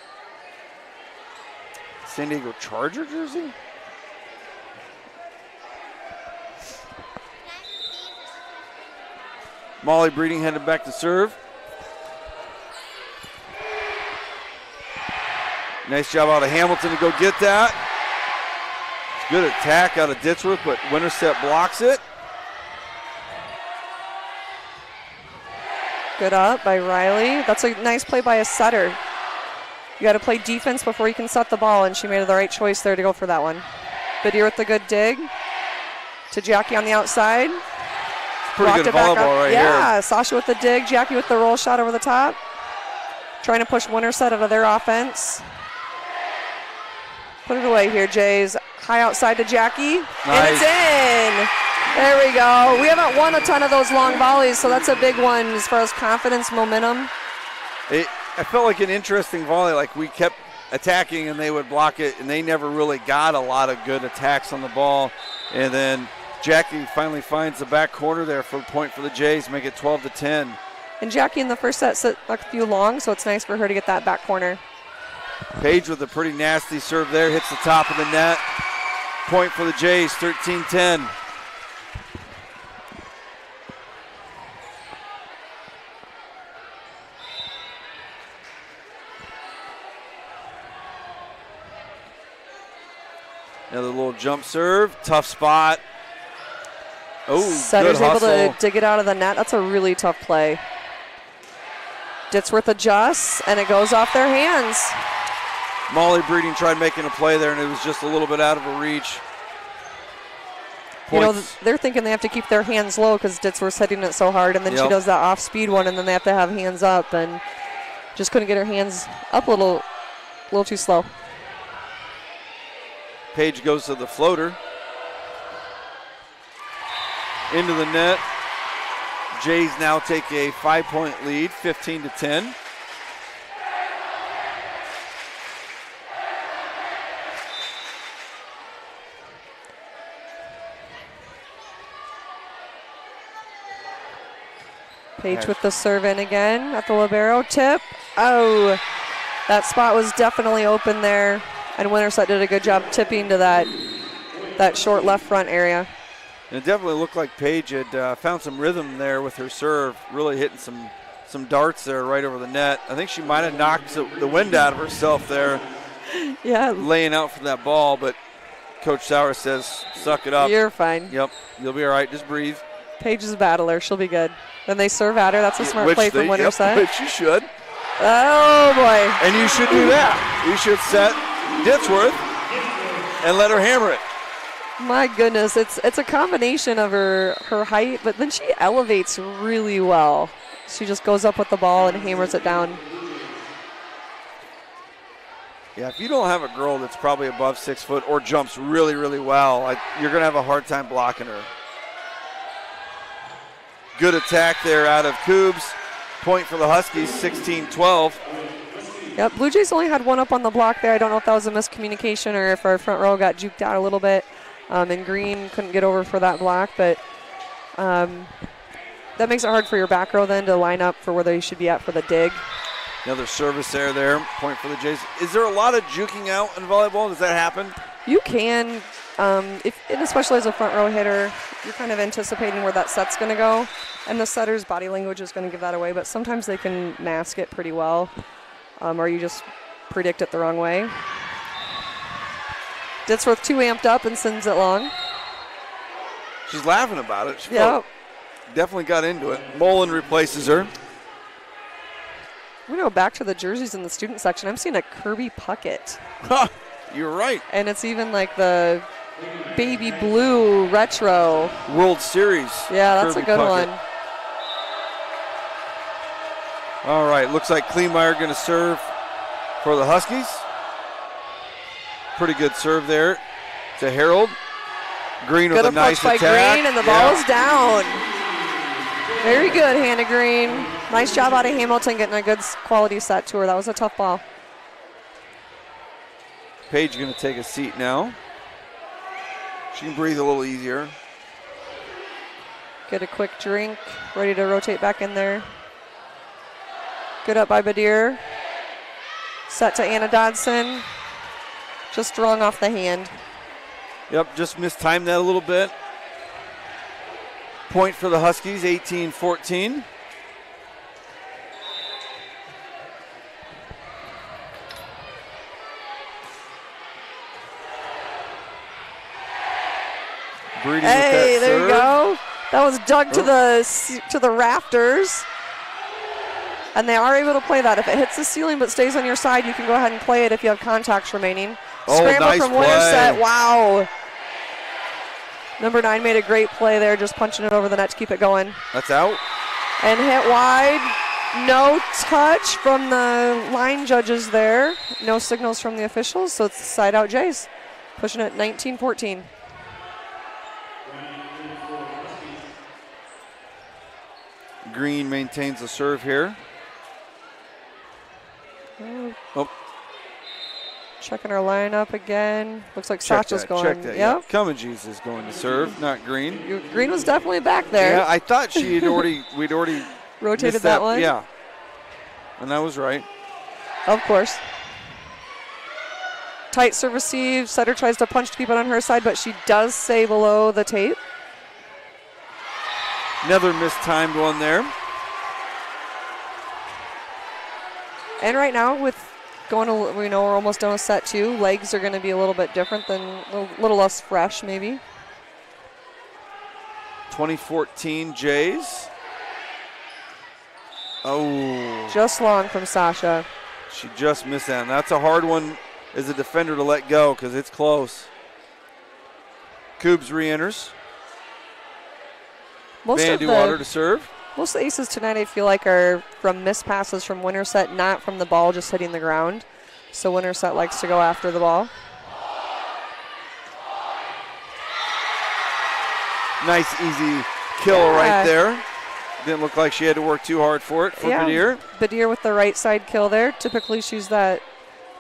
San Diego Charger jersey? Molly Breeding headed back to serve. Nice job out of Hamilton to go get that. It's good attack out of Ditsworth, but Winterset blocks it. Good up by Riley. That's a nice play by a setter. You got to play defense before you can set the ball, and she made the right choice there to go for that one. Badir with the good dig to Jackie on the outside. Pretty good volleyball right here. Yeah, Sasha with the dig, Jackie with the roll shot over the top. Trying to push Winterset out of their offense. Put it away here, Jays. High outside to Jackie. Nice. And it's in. There we go. We haven't won a ton of those long volleys, so that's a big one as far as confidence, momentum. I felt like an interesting volley. Like we kept attacking and they would block it, and they never really got a lot of good attacks on the ball. And then Jackie finally finds the back corner there for a point for the Jays, make it 12-10. And Jackie in the first set set a few long, so it's nice for her to get that back corner. Page with a pretty nasty serve there, hits the top of the net. Point for the Jays, 13-10. Another little jump serve, tough spot. Oh, Setter's good able hustle. to dig it out of the net. That's a really tough play. Ditsworth adjusts, and it goes off their hands. Molly Breeding tried making a play there, and it was just a little bit out of her reach. You know, Points. they're thinking they have to keep their hands low because Ditsworth's hitting it so hard, and then she Yep. does that off-speed one, and then they have to have hands up, and just couldn't get her hands up a little too slow. Page goes to the floater. Into the net. Jays now take a 5-point lead, 15-10. Page with the serve in again at the libero. Tip. Oh, that spot was definitely open there, and Winterset did a good job tipping to that short left front area. And it definitely looked like Paige had found some rhythm there with her serve, really hitting some darts there right over the net. I think she might have knocked the wind out of herself there, Yeah, laying out for that ball, but Coach Sauer says, suck it up. you're fine. Yep, you'll be all right. Just breathe. Paige is a battler. She'll be good. Then they serve at her. That's a smart play from Winterset. Which you should. Oh, boy. And you should do that. You should set Ditsworth and let her hammer it. My goodness, it's a combination of her height, but then she elevates really well. She just goes up with the ball and hammers it down. Yeah, if you don't have a girl that's probably above 6 foot or jumps really, really well, you're going to have a hard time blocking her. Good attack there out of Coobs. Point for the Huskies, 16-12. Yep, Blue Jays only had one up on the block there. I don't know if that was a miscommunication or if our front row got juked out a little bit. And Green couldn't get over for that block, but that makes it hard for your back row then to line up for where they should be at for the dig. Another service error there, point for the Jays. Is there a lot of juking out in volleyball? Does that happen? You can, and especially as a front row hitter, you're kind of anticipating where that set's going to go, and the setter's body language is going to give that away, but sometimes they can mask it pretty well, or you just predict it the wrong way. Ditsworth too amped up and sends it long. She's laughing about it. She definitely got into it. Mullen replaces her. We go back to the jerseys in the student section. I'm seeing a Kirby Puckett. You're right. And it's even like the baby blue retro. World Series. Yeah, that's Kirby a good Puckett. one. All right, looks like Kleinmeyer going to serve for the Huskies. Pretty good serve there to Harold. Green with a nice attack. Good approach by Green, and the ball is down. Very good, Hannah Green. Nice job out of Hamilton getting a good quality set to her. That was a tough ball. Paige going to take a seat now. She can breathe a little easier. Get a quick drink, ready to rotate back in there. Good up by Badir. Set to Anna Dodson. Just wrong off the hand. Yep, just mistimed that a little bit. Point for the Huskies, 18-14. Hey, there you go. That was dug to the rafters. And they are able to play that. If it hits the ceiling but stays on your side, you can go ahead and play it if you have contacts remaining. Scramble nice from play. Winterset. Wow. Number 9 made a great play there, just punching it over the net to keep it going. That's out. And hit wide. No touch from the line judges there. No signals from the officials, so it's side out Jays. Pushing it 19-14. Green maintains the serve here. Oh. Checking our lineup again. Looks like Sasha's going. Check that. Yep. Cummings is going to serve, not Green. Green was definitely back there. Yeah, I thought we'd already rotated that one. Yeah. And that was right. Of course. Tight serve receive. Setter tries to punch to keep it on her side, but she does stay below the tape. Another mistimed one there. And right now, with going to, we're almost done with set 2. Legs are going to be a little bit different than a little less fresh, maybe. 2014 Jays. Oh. Just long from Sasha. She just missed that. And that's a hard one as a defender to let go because it's close. Coobs re-enters. Vandewater to serve. Most of the aces tonight, I feel like, are from missed passes from Winterset, not from the ball just hitting the ground. So Winterset likes to go after the ball. Nice, easy kill right there. Didn't look like she had to work too hard for it Badir. Badir with the right side kill there. Typically, she's that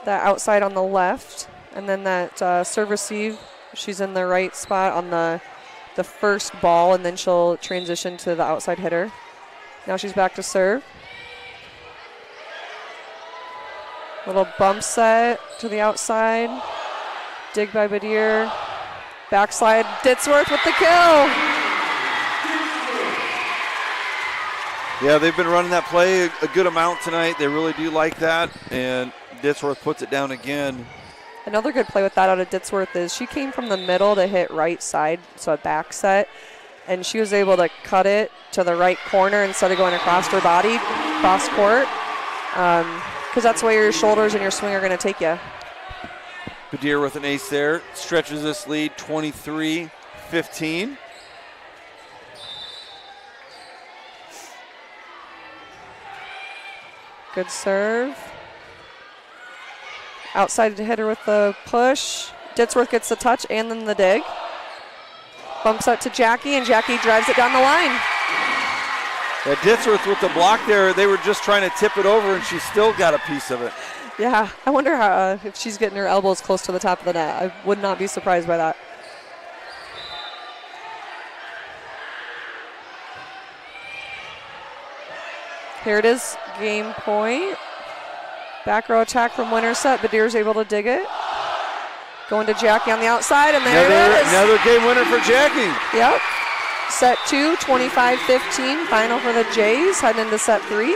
outside on the left. And then that serve receive, she's in the right spot on the first ball, and then she'll transition to the outside hitter. Now she's back to serve. Little bump set to the outside. Dig by Badir. Backslide, Ditsworth with the kill. Yeah, they've been running that play a good amount tonight. They really do like that, and Ditsworth puts it down again. Another good play with that out of Ditsworth is she came from the middle to hit right side, so a back set. and she was able to cut it to the right corner instead of going across her body, cross court, because that's where your shoulders and your swing are going to take you. Badir with an ace there, stretches this lead 23-15. Good serve. Outside hitter with the push. Ditzworth gets the touch and then the dig. Bumps out to Jackie, and Jackie drives it down the line. Yeah, Ditzworth with the block there, they were just trying to tip it over, and she still got a piece of it. Yeah, I wonder how, if she's getting her elbows close to the top of the net. I would not be surprised by that. Here it is, game point. Back row attack from Winterset. Badir's able to dig it. Going to Jackie on the outside, and there it is. Another game winner for Jackie. Yep. Set 2, 25-15. Final for the Jays, heading into set 3.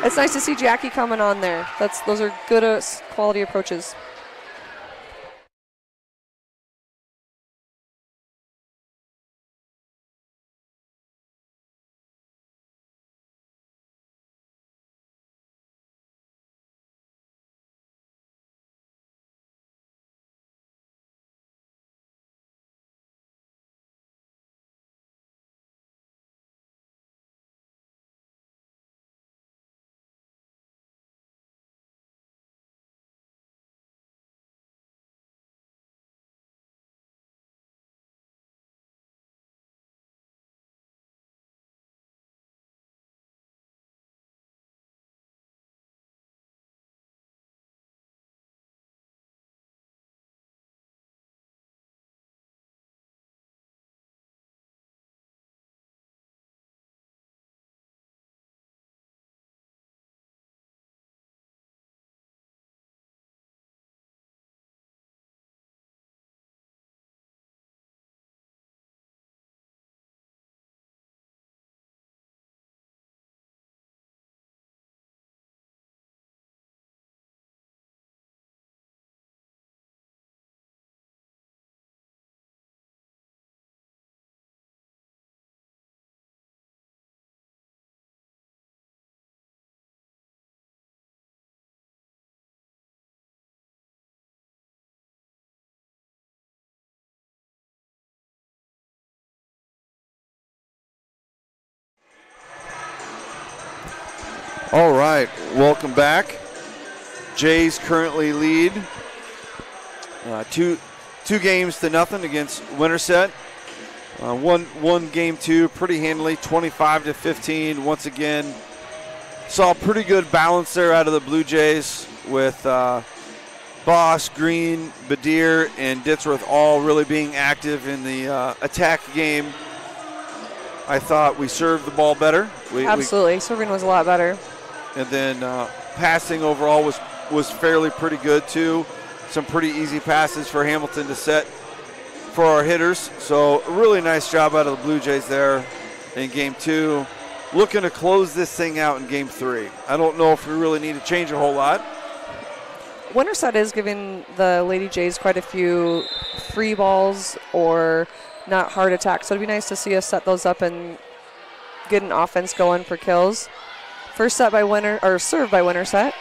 It's nice to see Jackie coming on there. Those are good quality approaches. All right, welcome back. Jays currently lead 2 games to nothing against Winterset. Won game 2 pretty handily, 25-15. Once again, saw pretty good balance there out of the Blue Jays with Boss, Green, Badir, and Ditzworth all really being active in the attack game. I thought we served the ball better. Absolutely, serving was a lot better. And then passing overall was fairly pretty good too. Some pretty easy passes for Hamilton to set for our hitters. So a really nice job out of the Blue Jays there in game 2. Looking to close this thing out in game 3. I don't know if we really need to change a whole lot. Winterset is giving the Lady Jays quite a few free balls or not hard attacks. So it'd be nice to see us set those up and get an offense going for kills. First set by serve by Winterset.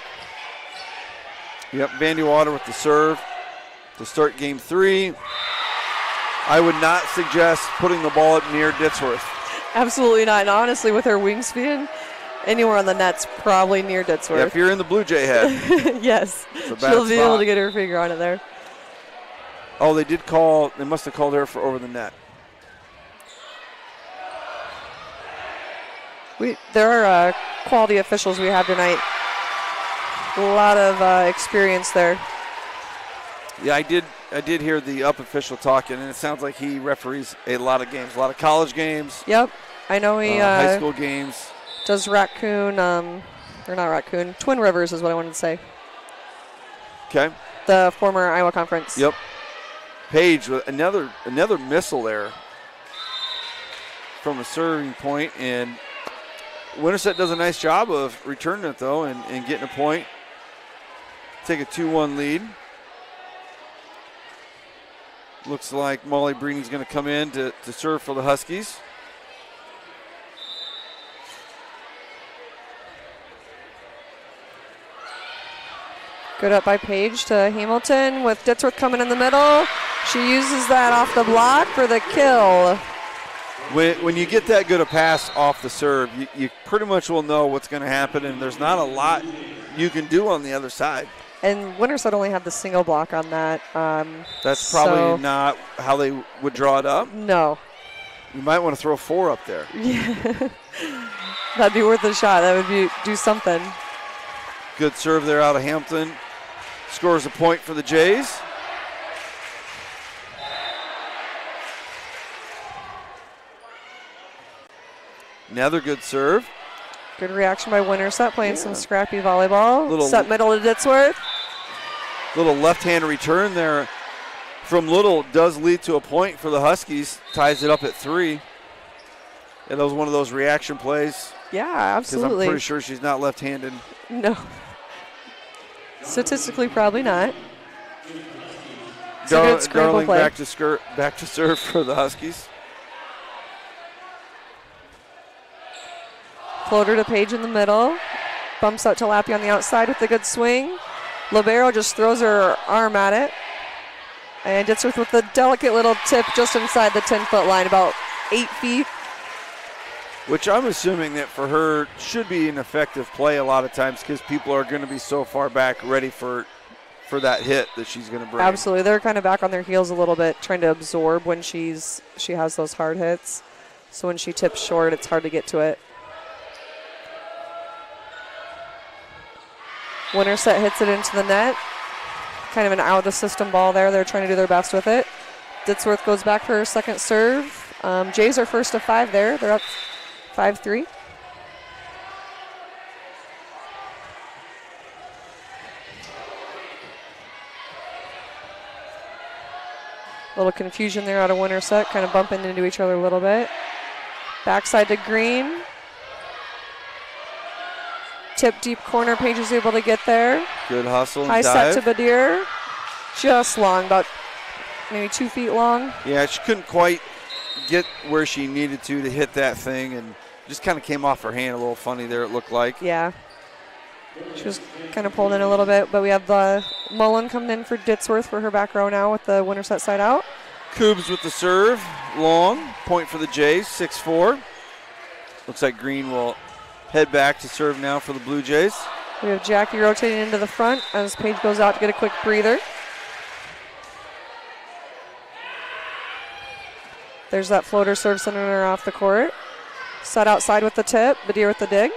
Yep, Vandy Water with the serve to start game 3. I would not suggest putting the ball up near Ditzworth. Absolutely not. And honestly, with her wingspan, anywhere on the net's probably near Ditzworth. Yeah, if you're in the Blue Jay head. Yes, she'll be able to get her finger on it there. Oh, they must have called her for over the net. There are quality officials we have tonight. A lot of experience there. Yeah, I did hear the up official talking, and it sounds like he referees a lot of games, a lot of college games. Yep, I know he high school games. Does Raccoon, or not Raccoon, Twin Rivers is what I wanted to say. Okay. The former Iowa Conference. Yep. Page with another missile there from a serving point, and Winterset does a nice job of returning it, though, and getting a point. Take a 2-1 lead. Looks like Molly Breening's going to come in to serve for the Huskies. Good up by Page to Hamilton with Ditzworth coming in the middle. She uses that off the block for the kill. When you get that good a pass off the serve, you pretty much will know what's going to happen, and there's not a lot you can do on the other side. And Winterset only had the single block on that. That's probably not how they would draw it up. No. You might want to throw 4 up there. Yeah. That'd be worth a shot. That would do something. Good serve there out of Hampton. Scores a point for the Jays. Another good serve. Good reaction by Winterset, playing some scrappy volleyball. Set middle to Ditzworth. Little left-hand return there from Little does lead to a point for the Huskies. Ties it up at 3. And that was one of those reaction plays. Yeah, absolutely. Because I'm pretty sure she's not left-handed. No. Statistically, probably not. Darling back to serve for the Huskies. Floater to Page in the middle. Bumps out to Lappy on the outside with a good swing. Libero just throws her arm at it. And Ditzworth with a delicate little tip just inside the 10-foot line, about 8 feet. Which I'm assuming that for her should be an effective play a lot of times because people are going to be so far back ready for that hit that she's going to bring. Absolutely. They're kind of back on their heels a little bit, trying to absorb when she has those hard hits. So when she tips short, it's hard to get to it. Winterset hits it into the net. Kind of an out-of-system ball there. They're trying to do their best with it. Ditzworth goes back for her second serve. Jays are first to 5 there. They're up 5-3. A little confusion there out of Winterset, kind of bumping into each other a little bit. Backside to Green. Tip deep corner, Page is able to get there. Good hustle and high dive. Set to Badir. Just long, about maybe 2 feet long. Yeah, she couldn't quite get where she needed to hit that thing, and just kind of came off her hand a little funny there, it looked like. Yeah. She was kind of pulled in a little bit, but we have Mullen coming in for Ditzworth for her back row now with the Winterset side out. Coobs with the serve, long, point for the Jays, 6-4. Looks like Green will head back to serve now for the Blue Jays. We have Jackie rotating into the front as Paige goes out to get a quick breather. There's that floater serve sending her off the court. Set outside with the tip, Badir with the dig.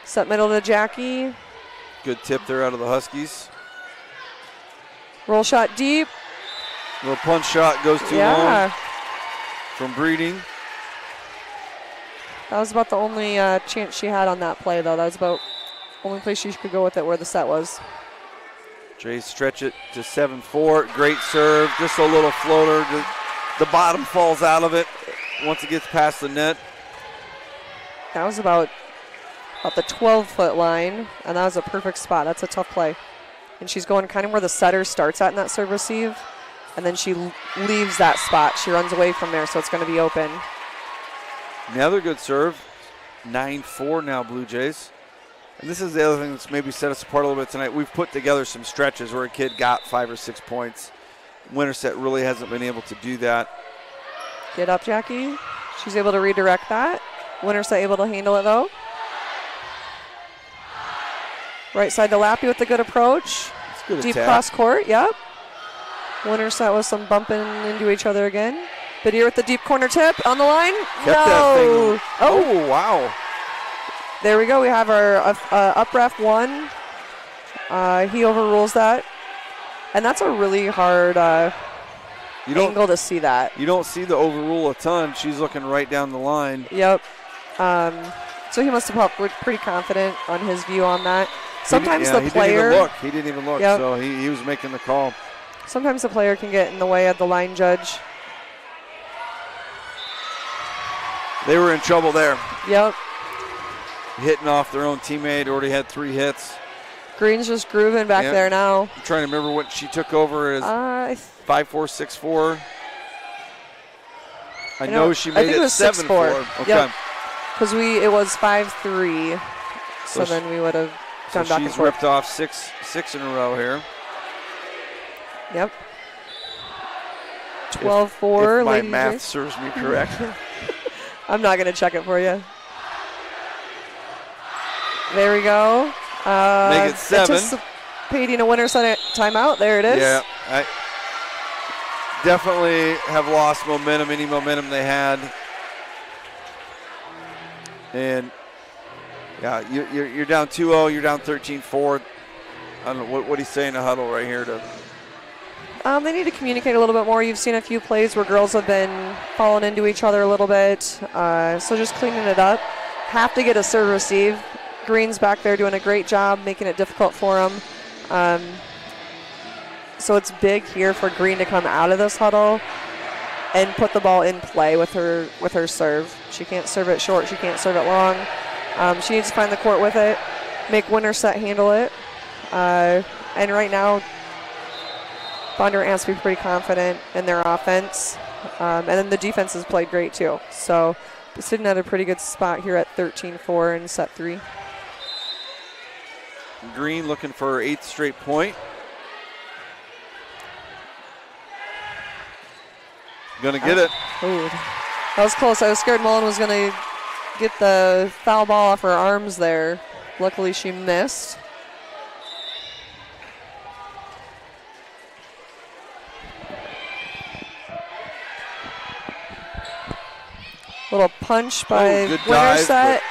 Set middle to Jackie. Good tip there out of the Huskies. Roll shot deep. Little punch shot goes too long from Breeding. That was about the only chance she had on that play, though. That was about the only place she could go with it where the set was. Jays stretch it to 7-4. Great serve. Just a little floater. The bottom falls out of it once it gets past the net. That was about the 12-foot line, and that was a perfect spot. That's a tough play. And she's going kind of where the setter starts at in that serve receive, and then she leaves that spot. She runs away from there, so it's going to be open. Another good serve. 9-4 now, Blue Jays. And this is the other thing that's maybe set us apart a little bit tonight. We've put together some stretches where a kid got 5 or 6 points. Winterset really hasn't been able to do that. Get up, Jackie. She's able to redirect that. Winterset able to handle it, though. Right side to Lappy with the good approach. Good deep attack. cross court, yep. Winterset with some bumping into each other again. Badir with the deep corner tip on the line. Kept that thing. Oh, wow. There we go. We have our up ref 1. He overrules that. And that's a really hard angle to see that. You don't see the overrule a ton. She's looking right down the line. Yep. So he must have felt pretty confident on his view on that. Sometimes the player... He didn't even look, yep. So he was making the call. Sometimes the player can get in the way of the line judge. They were in trouble there. Yep. Hitting off their own teammate, already had 3 hits. Green's just grooving back there now. I'm trying to remember what she took over as 5'4", 6'4". I know she made it 7'4". Okay. Because it was 5'3", so then we would have gone back and forth. She's ripped off six in a row here. Yep. 12-4. If my math serves me correct. I'm not going to check it for you. There we go. Make it 7. Anticipating a Winterset timeout. There it is. Yeah, I definitely have lost momentum, any momentum they had. And, yeah, you're down 2-0. You're down 13-4. I don't know, what he's saying in the huddle right here to... They need to communicate a little bit more. You've seen a few plays where girls have been falling into each other a little bit. So just cleaning it up. Have to get a serve receive. Green's back there doing a great job making it difficult for them. So it's big here for Green to come out of this huddle and put the ball in play with her serve. She can't serve it short. She can't serve it long. She needs to find the court with it, make Winterset handle it. And right now, Bondurant has to be pretty confident in their offense. And then the defense has played great too. So sitting at a pretty good spot here at 13-4 in set 3. Green looking for her 8th straight point. Gonna get it. Ooh, that was close. I was scared Mullen was gonna get the foul ball off her arms there. Luckily she missed. Little punch by Winterset.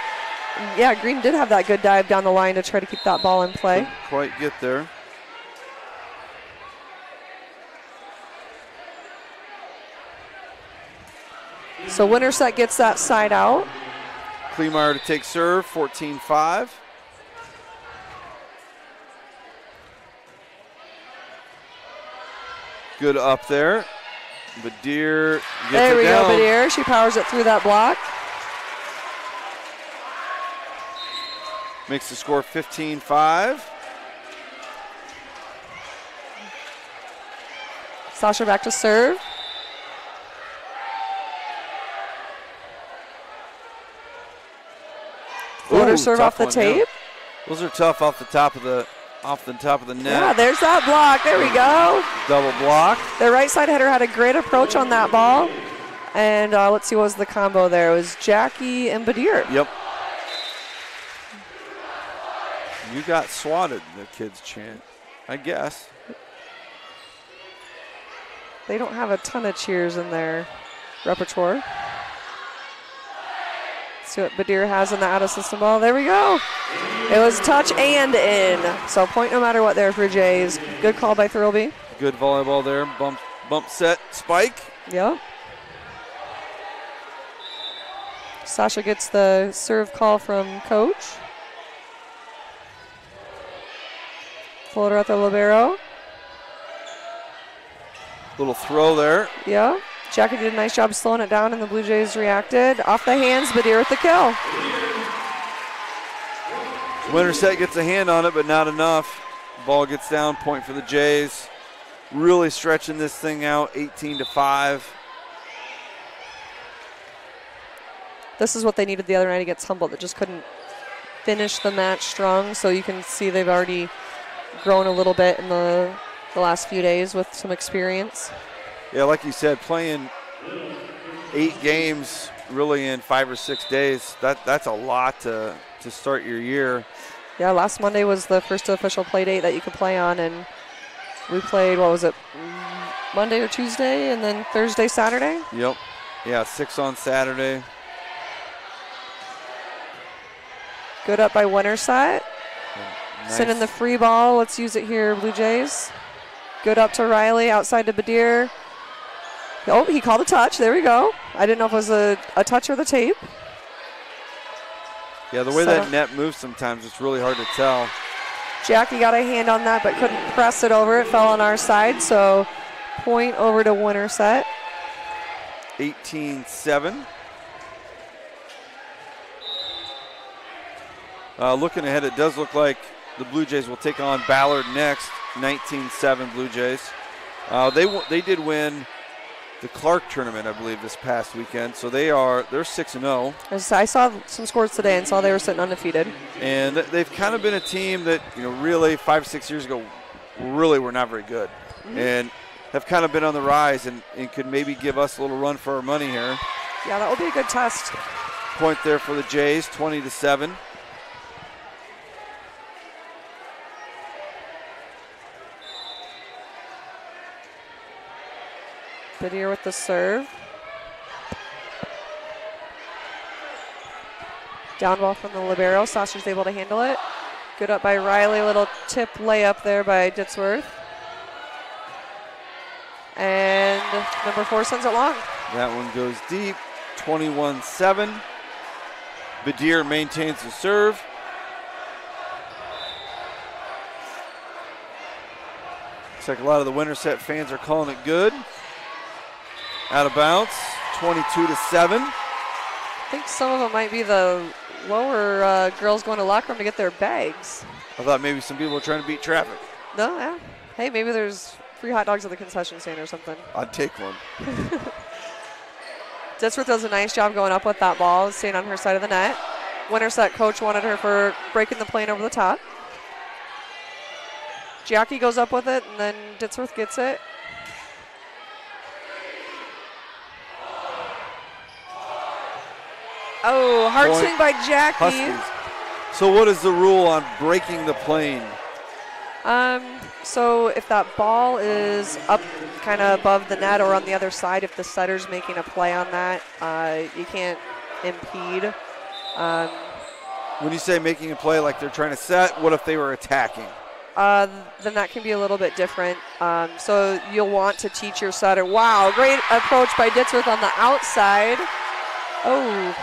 Yeah, Green did have that good dive down the line to try to keep that ball in play. Couldn't quite get there. So Winterset gets that side out. Kleemeyer to take serve, 14-5. Good up there. Badir gets it down. There we go, Badir. She powers it through that block. Makes the score 15-5. Sasha back to serve. Floater serve off the tape. Yeah. Those are tough off the top of the net. Yeah, there's that block. There we go. Double block. The right side header had a great approach on that ball. And let's see what was the combo there. It was Jackie and Badir. Yep. You got swatted, the kids chant, I guess. They don't have a ton of cheers in their repertoire. See what Badir has in the out-of-system ball. There we go. It was touch and in. So point no matter what there for Jays. Good call by Thirlby. Good volleyball there. Bump set, spike. Yep. Sasha gets the serve call from coach. Floater at the libero. Little throw there. Yeah. Jackie did a nice job slowing it down, and the Blue Jays reacted. Off the hands, Badir with the kill. Winterset gets a hand on it, but not enough. Ball gets down, point for the Jays. Really stretching this thing out, 18-5. This is what they needed the other night against Humboldt. That just couldn't finish the match strong, so you can see they've already grown a little bit in the last few days with some experience. Yeah, like you said, playing 8 games really in 5 or 6 days, that's a lot to start your year. Yeah, last Monday was the first official play date that you could play on, and we played, what was it, Monday or Tuesday, and then Thursday, Saturday? Yep. Yeah, 6 on Saturday. Good up by Winterset. Nice. Sending the free ball. Let's use it here, Blue Jays. Good up to Riley, outside to Badir. Oh, he called a touch. There we go. I didn't know if it was a touch or the tape. Yeah, the way that net moves sometimes, it's really hard to tell. Jackie got a hand on that, but couldn't press it over. It fell on our side, so point over to Winterset. 18-7. Looking ahead, it does look like the Bluejays will take on Ballard next, 19-7 Bluejays. They did win the Clark tournament, I believe, this past weekend. So they're 6-0. I saw some scores today and saw they were sitting undefeated. And they've kind of been a team that, really 5-6 years ago really were not very good. Mm-hmm. And have kind of been on the rise and could maybe give us a little run for our money here. Yeah, that will be a good test. Point there for the Jays, 20-7. Biddier with the serve. Down ball from the libero. Sasha's able to handle it. Good up by Riley. Little tip layup there by Ditsworth. And number 4 sends it long. That one goes deep, 21-7. Biddier maintains the serve. Looks like a lot of the Winterset fans are calling it good. Out of bounds, 22-7. I think some of them might be the lower girls going to locker room to get their bags. I thought maybe some people were trying to beat traffic. No, yeah. Hey, maybe there's free hot dogs at the concession stand or something. I'd take one. Ditsworth does a nice job going up with that ball, staying on her side of the net. Winterset coach wanted her for breaking the plane over the top. Jackie goes up with it, and then Ditsworth gets it. Oh, hard Point. swing by Jackie. Huskies. So what is the rule on breaking the plane? So if that ball is up kind of above the net or on the other side, if the setter's making a play on that, you can't impede. When you say making a play like they're trying to set, what if they were attacking? Then that can be a little bit different. So you'll want to teach your setter. Wow, great approach by Ditsworth on the outside. Oh,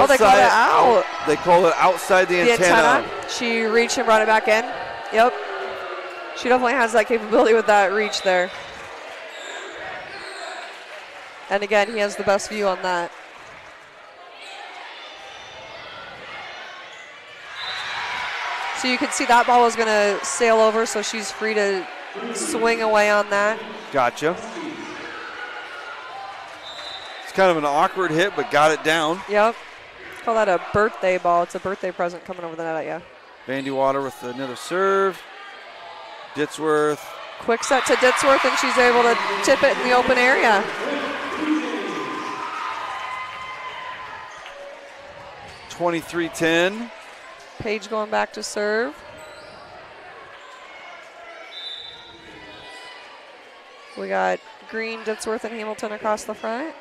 they call it out. They call it outside the antenna. She reached and brought it back in. Yep. She definitely has that capability with that reach there. And again, he has the best view on that. So you can see that ball was going to sail over, so she's free to swing away on that. Gotcha. It's kind of an awkward hit, but got it down. Yep. Call that a birthday ball. It's a birthday present coming over the net at you. Vandy Water with another serve. Ditsworth. Quick set to Ditsworth, and she's able to tip it in the open area. 23-10. Page going back to serve. We got Green, Ditsworth, and Hamilton across the front.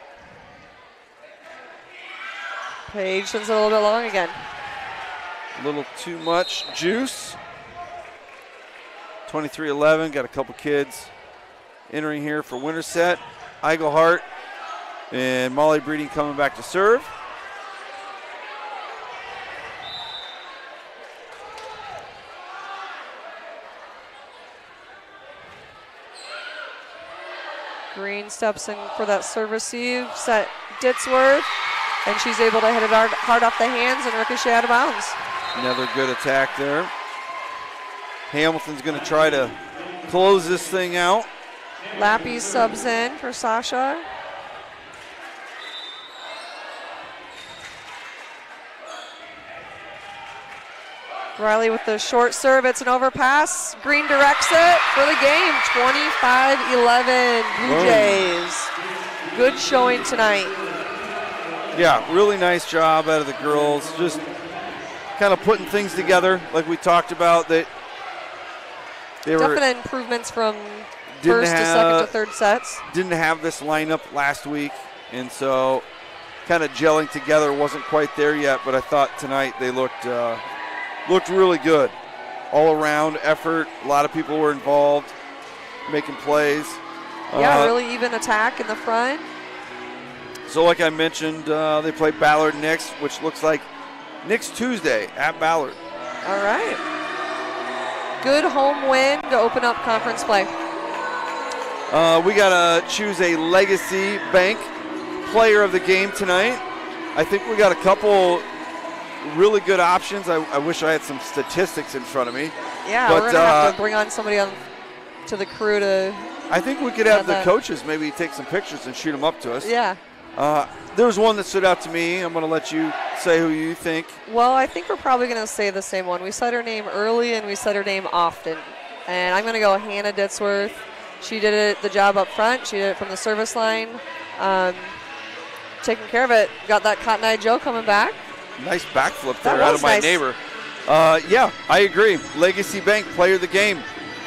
Page sends it a little bit long again. A little too much juice. 23-11, got a couple kids entering here for Winterset. Eigelhart and Molly Breeding coming back to serve. Green steps in for that serve receive, set Ditsworth, and she's able to hit it hard off the hands and ricochet out of bounds. Another good attack there. Hamilton's going to try to close this thing out. Lappy subs in for Sasha. Riley with the short serve. It's an overpass. Green directs it for the game. 25-11 Blue Jays. Good showing tonight. Yeah, really nice job out of the girls. Just kind of putting things together like we talked about. They were definite improvements from first to second to third sets. Didn't have this lineup last week, and so kind of gelling together wasn't quite there yet, but I thought tonight they looked really good. All around effort, a lot of people were involved, making plays. Yeah, really even attack in the front. So like I mentioned, they play Ballard next, which looks like next Tuesday at Ballard. All right. Good home win to open up conference play. We got to choose a Legacy Bank player of the game tonight. I think we got a couple really good options. I wish I had some statistics in front of me. Yeah, but, we're going to have to bring on somebody to the crew to. I think we could have the coaches maybe take some pictures and shoot them up to us. Yeah. There was one that stood out to me. I'm going to let you say who you think. Well, I think we're probably going to say the same one. We said her name early and we said her name often. And I'm going to go Hannah Ditzworth. She did the job up front. She did it from the service line. Taking care of it. Got that Cotton Eye Joe coming back. Nice backflip there out of my neighbor. Yeah, I agree. Legacy Bank player of the game,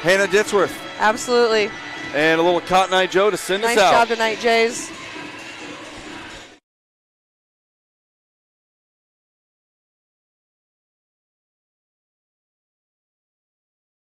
Hannah Ditzworth. Absolutely. And a little Cotton Eye Joe to send us out. Nice job tonight, Jays.